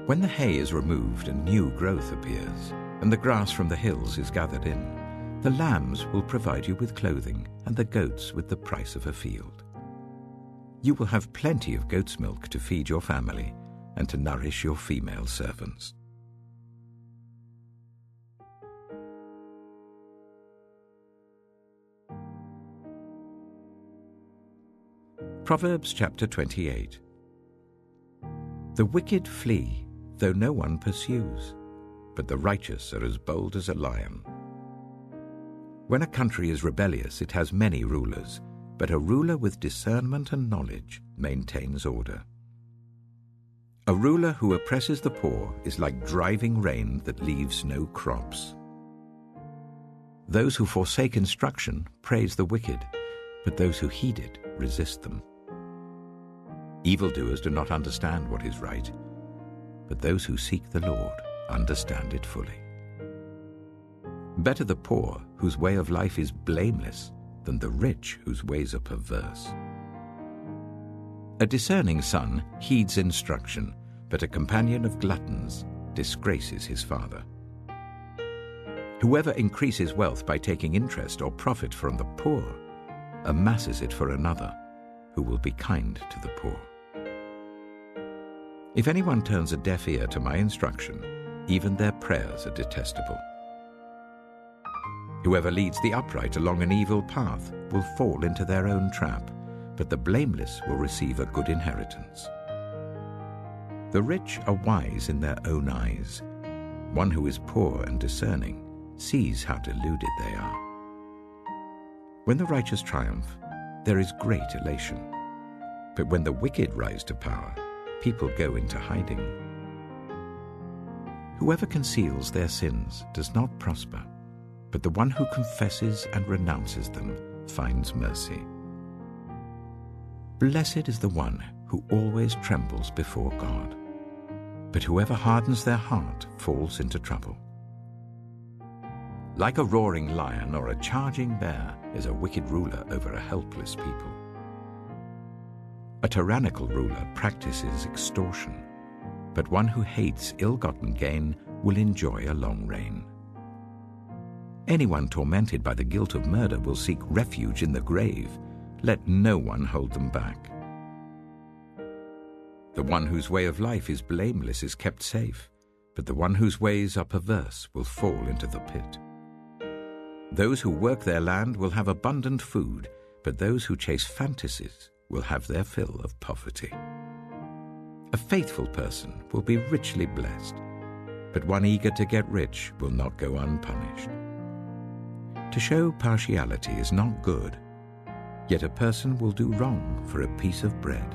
When the hay is removed and new growth appears, and the grass from the hills is gathered in, the lambs will provide you with clothing, and the goats with the price of a field. You will have plenty of goat's milk to feed your family and to nourish your female servants. Proverbs chapter 28. The wicked flee, though no one pursues, but the righteous are as bold as a lion. When a country is rebellious, it has many rulers, but a ruler with discernment and knowledge maintains order. A ruler who oppresses the poor is like driving rain that leaves no crops. Those who forsake instruction praise the wicked, but those who heed it resist them. Evildoers do not understand what is right, but those who seek the Lord understand it fully. Better the poor whose way of life is blameless than the rich whose ways are perverse. A discerning son heeds instruction, but a companion of gluttons disgraces his father. Whoever increases wealth by taking interest or profit from the poor amasses it for another who will be kind to the poor. If anyone turns a deaf ear to my instruction, even their prayers are detestable. Whoever leads the upright along an evil path will fall into their own trap, but the blameless will receive a good inheritance. The rich are wise in their own eyes. One who is poor and discerning sees how deluded they are. When the righteous triumph, there is great elation. But when the wicked rise to power, people go into hiding. Whoever conceals their sins does not prosper, but the one who confesses and renounces them finds mercy. Blessed is the one who always trembles before God, but whoever hardens their heart falls into trouble. Like a roaring lion or a charging bear is a wicked ruler over a helpless people. A tyrannical ruler practices extortion, but one who hates ill-gotten gain will enjoy a long reign. Anyone tormented by the guilt of murder will seek refuge in the grave. Let no one hold them back. The one whose way of life is blameless is kept safe, but the one whose ways are perverse will fall into the pit. Those who work their land will have abundant food, but those who chase fantasies will have their fill of poverty. A faithful person will be richly blessed, but one eager to get rich will not go unpunished. To show partiality is not good, yet a person will do wrong for a piece of bread.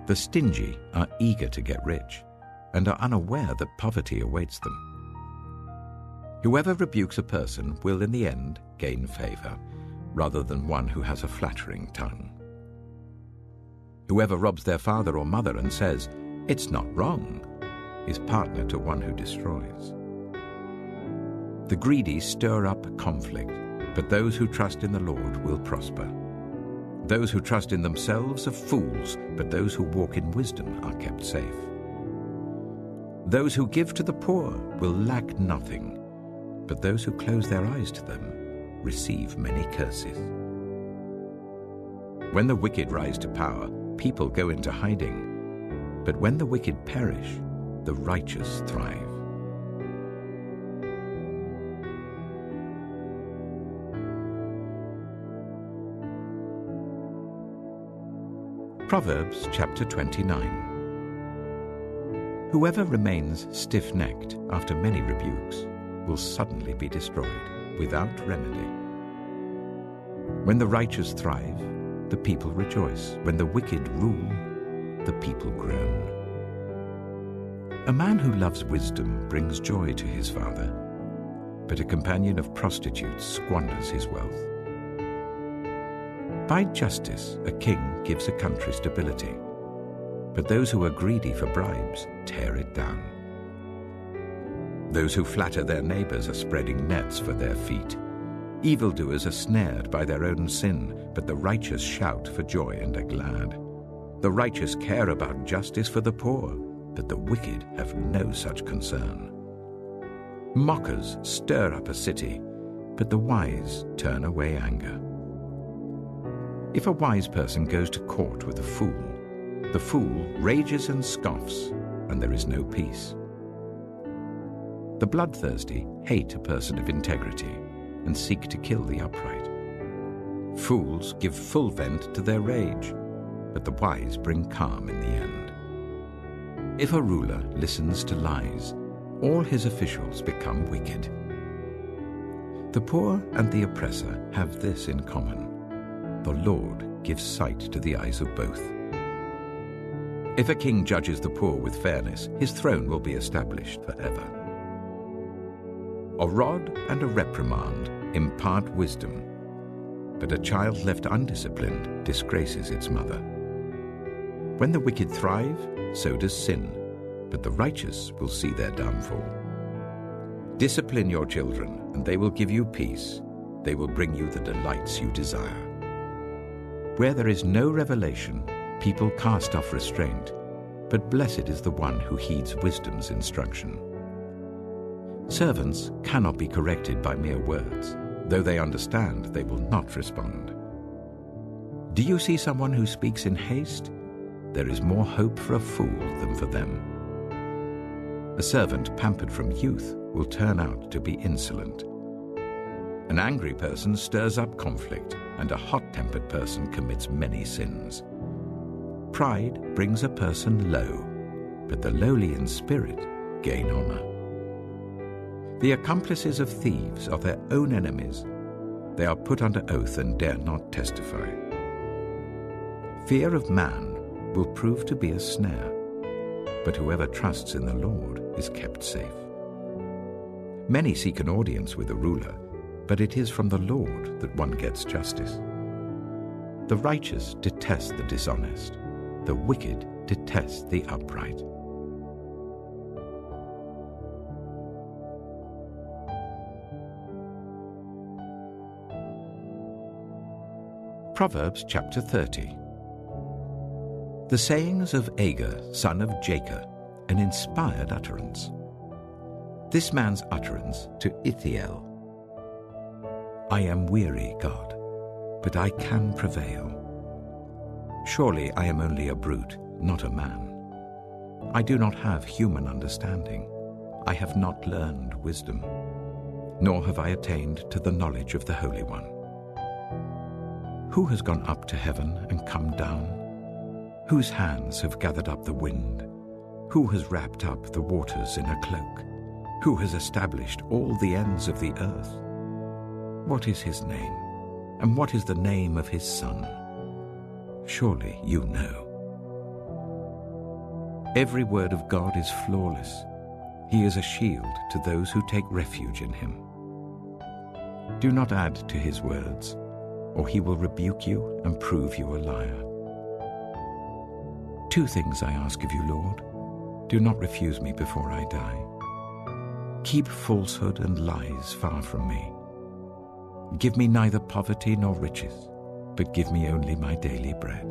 The stingy are eager to get rich and are unaware that poverty awaits them. Whoever rebukes a person will in the end gain favor, rather than one who has a flattering tongue. Whoever robs their father or mother and says, "It's not wrong," is partner to one who destroys. The greedy stir up conflict, but those who trust in the Lord will prosper. Those who trust in themselves are fools, but those who walk in wisdom are kept safe. Those who give to the poor will lack nothing, but those who close their eyes to them receive many curses. When the wicked rise to power, people go into hiding, but when the wicked perish, the righteous thrive. Proverbs chapter 29. Whoever remains stiff-necked after many rebukes will suddenly be destroyed without remedy. When the righteous thrive, the people rejoice. When the wicked rule, the people groan. A man who loves wisdom brings joy to his father, but a companion of prostitutes squanders his wealth. By justice, a king gives a country stability, but those who are greedy for bribes tear it down. Those who flatter their neighbors are spreading nets for their feet. Evildoers are snared by their own sin, but the righteous shout for joy and are glad. The righteous care about justice for the poor, but the wicked have no such concern. Mockers stir up a city, but the wise turn away anger. If a wise person goes to court with the fool rages and scoffs, and there is no peace. The bloodthirsty hate a person of integrity and seek to kill the upright. Fools give full vent to their rage, but the wise bring calm in the end. If a ruler listens to lies, all his officials become wicked. The poor and the oppressor have this in common: the Lord gives sight to the eyes of both. If a king judges the poor with fairness, his throne will be established forever. A rod and a reprimand impart wisdom, but a child left undisciplined disgraces its mother. When the wicked thrive, so does sin, but the righteous will see their downfall. Discipline your children, and they will give you peace. They will bring you the delights you desire. Where there is no revelation, people cast off restraint, but blessed is the one who heeds wisdom's instruction. Servants cannot be corrected by mere words. Though they understand, they will not respond. Do you see someone who speaks in haste? There is more hope for a fool than for them. A servant pampered from youth will turn out to be insolent. An angry person stirs up conflict, and a hot-tempered person commits many sins. Pride brings a person low, but the lowly in spirit gain honor. The accomplices of thieves are their own enemies. They are put under oath and dare not testify. Fear of man will prove to be a snare, but whoever trusts in the Lord is kept safe. Many seek an audience with a ruler, but it is from the Lord that one gets justice. The righteous detest the dishonest. The wicked detest the upright. Proverbs chapter 30. The sayings of Agur, son of Jacob, an inspired utterance. This man's utterance to Ithiel. I am weary, God, but I can prevail. Surely I am only a brute, not a man. I do not have human understanding. I have not learned wisdom, nor have I attained to the knowledge of the Holy One. Who has gone up to heaven and come down? Whose hands have gathered up the wind? Who has wrapped up the waters in a cloak? Who has established all the ends of the earth? What is his name? And what is the name of his son? Surely you know. Every word of God is flawless. He is a shield to those who take refuge in him. Do not add to his words, or he will rebuke you and prove you a liar. 2 things I ask of you, Lord. Do not refuse me before I die. Keep falsehood and lies far from me. Give me neither poverty nor riches, but give me only my daily bread.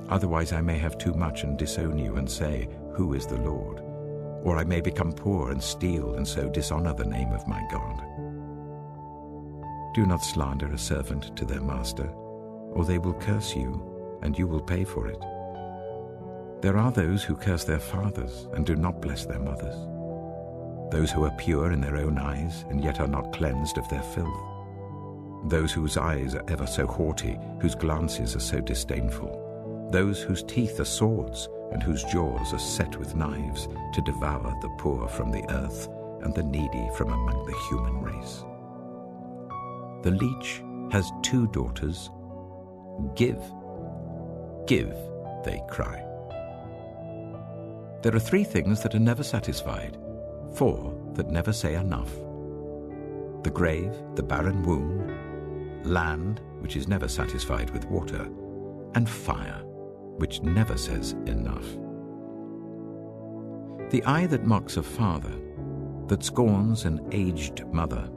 Otherwise I may have too much and disown you and say, Who is the Lord? Or I may become poor and steal and so dishonor the name of my God. Do not slander a servant to their master, or they will curse you, and you will pay for it. There are those who curse their fathers and do not bless their mothers, those who are pure in their own eyes and yet are not cleansed of their filth, those whose eyes are ever so haughty, whose glances are so disdainful, those whose teeth are swords and whose jaws are set with knives, to devour the poor from the earth and the needy from among the human race. The leech has 2 daughters. Give, give, they cry, There are 3 things that are never satisfied, 4 that never say enough. The grave, the barren womb, land, which is never satisfied with water, and fire, which never says enough. The eye that mocks a father, that scorns an aged mother,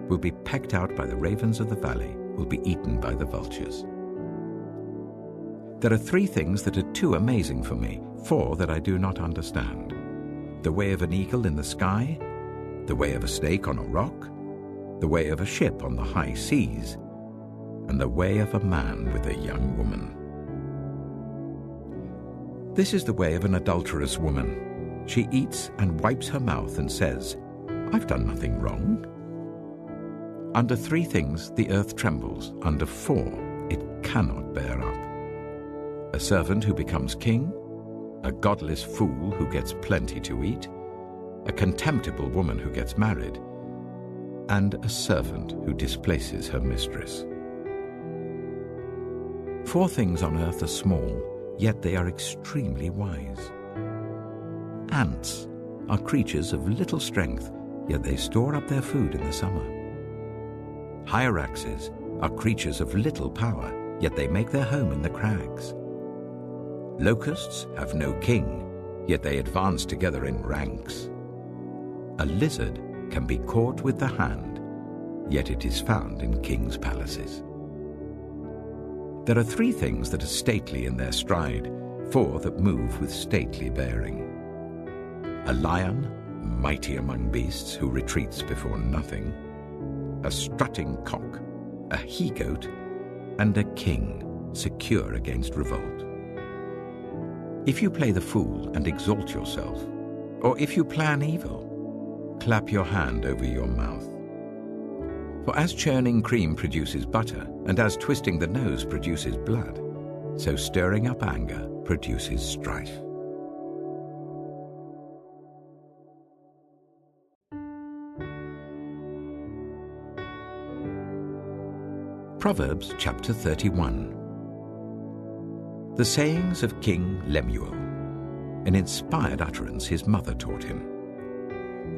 will be pecked out by the ravens of the valley, will be eaten by the vultures. There are 3 things that are too amazing for me, 4 that I do not understand. The way of an eagle in the sky, the way of a snake on a rock, the way of a ship on the high seas, and the way of a man with a young woman. This is the way of an adulterous woman. She eats and wipes her mouth and says, "I've done nothing wrong." Under 3 things the earth trembles, under 4 it cannot bear up. A servant who becomes king, a godless fool who gets plenty to eat, a contemptible woman who gets married, and a servant who displaces her mistress. 4 things on earth are small, yet they are extremely wise. Ants are creatures of little strength, yet they store up their food in the summer. Hyraxes are creatures of little power, yet they make their home in the crags. Locusts have no king, yet they advance together in ranks. A lizard can be caught with the hand, yet it is found in kings' palaces. There are 3 things that are stately in their stride, 4 that move with stately bearing. A lion, mighty among beasts, who retreats before nothing, a strutting cock, a he-goat, and a king, secure against revolt. If you play the fool and exalt yourself, or if you plan evil, clap your hand over your mouth. For as churning cream produces butter, and as twisting the nose produces blood, so stirring up anger produces strife. Proverbs chapter 31. The sayings of King Lemuel. An inspired utterance his mother taught him.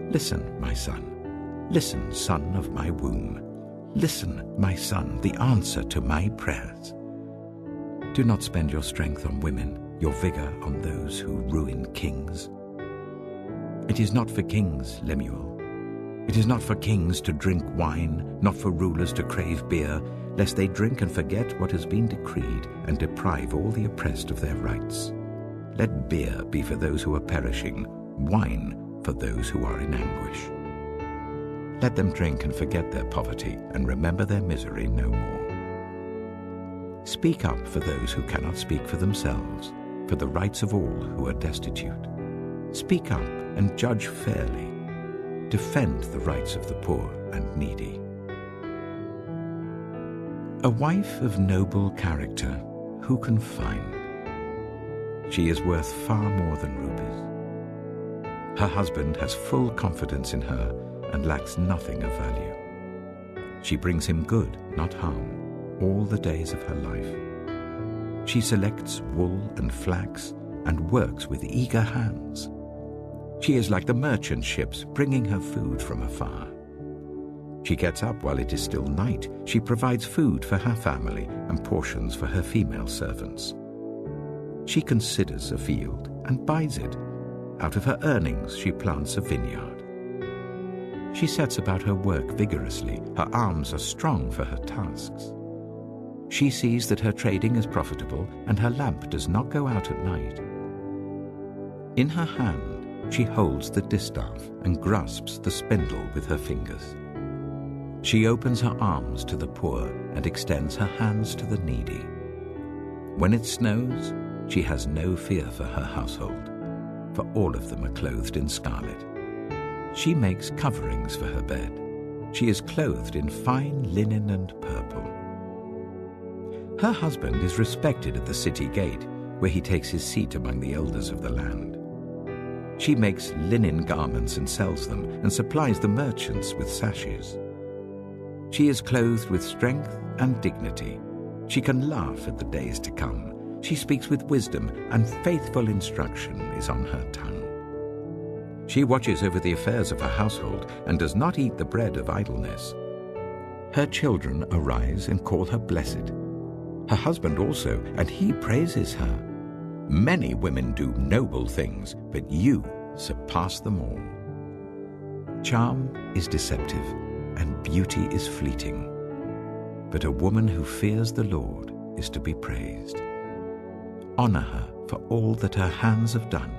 Listen, my son. Listen, son of my womb. Listen, my son, the answer to my prayers. Do not spend your strength on women, your vigor on those who ruin kings. It is not for kings, Lemuel. It is not for kings to drink wine, not for rulers to crave beer, lest they drink and forget what has been decreed and deprive all the oppressed of their rights. Let beer be for those who are perishing, wine for those who are in anguish. Let them drink and forget their poverty and remember their misery no more. Speak up for those who cannot speak for themselves, for the rights of all who are destitute. Speak up and judge fairly. Defend the rights of the poor and needy. A wife of noble character, who can find? She is worth far more than rubies. Her husband has full confidence in her and lacks nothing of value. She brings him good, not harm, all the days of her life. She selects wool and flax and works with eager hands. She is like the merchant ships bringing her food from afar. She gets up while it is still night. She provides food for her family and portions for her female servants. She considers a field and buys it. Out of her earnings she plants a vineyard. She sets about her work vigorously. Her arms are strong for her tasks. She sees that her trading is profitable and her lamp does not go out at night. In her hand she holds the distaff and grasps the spindle with her fingers. She opens her arms to the poor and extends her hands to the needy. When it snows, she has no fear for her household, for all of them are clothed in scarlet. She makes coverings for her bed. She is clothed in fine linen and purple. Her husband is respected at the city gate, where he takes his seat among the elders of the land. She makes linen garments and sells them, and supplies the merchants with sashes. She is clothed with strength and dignity. She can laugh at the days to come. She speaks with wisdom, and faithful instruction is on her tongue. She watches over the affairs of her household and does not eat the bread of idleness. Her children arise and call her blessed. Her husband also, and he praises her. Many women do noble things, but you surpass them all. Charm is deceptive, and beauty is fleeting. But a woman who fears the Lord is to be praised. Honor her for all that her hands have done,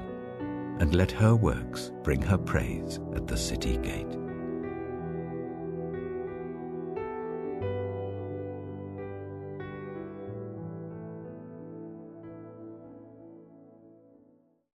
and let her works bring her praise at the city gate.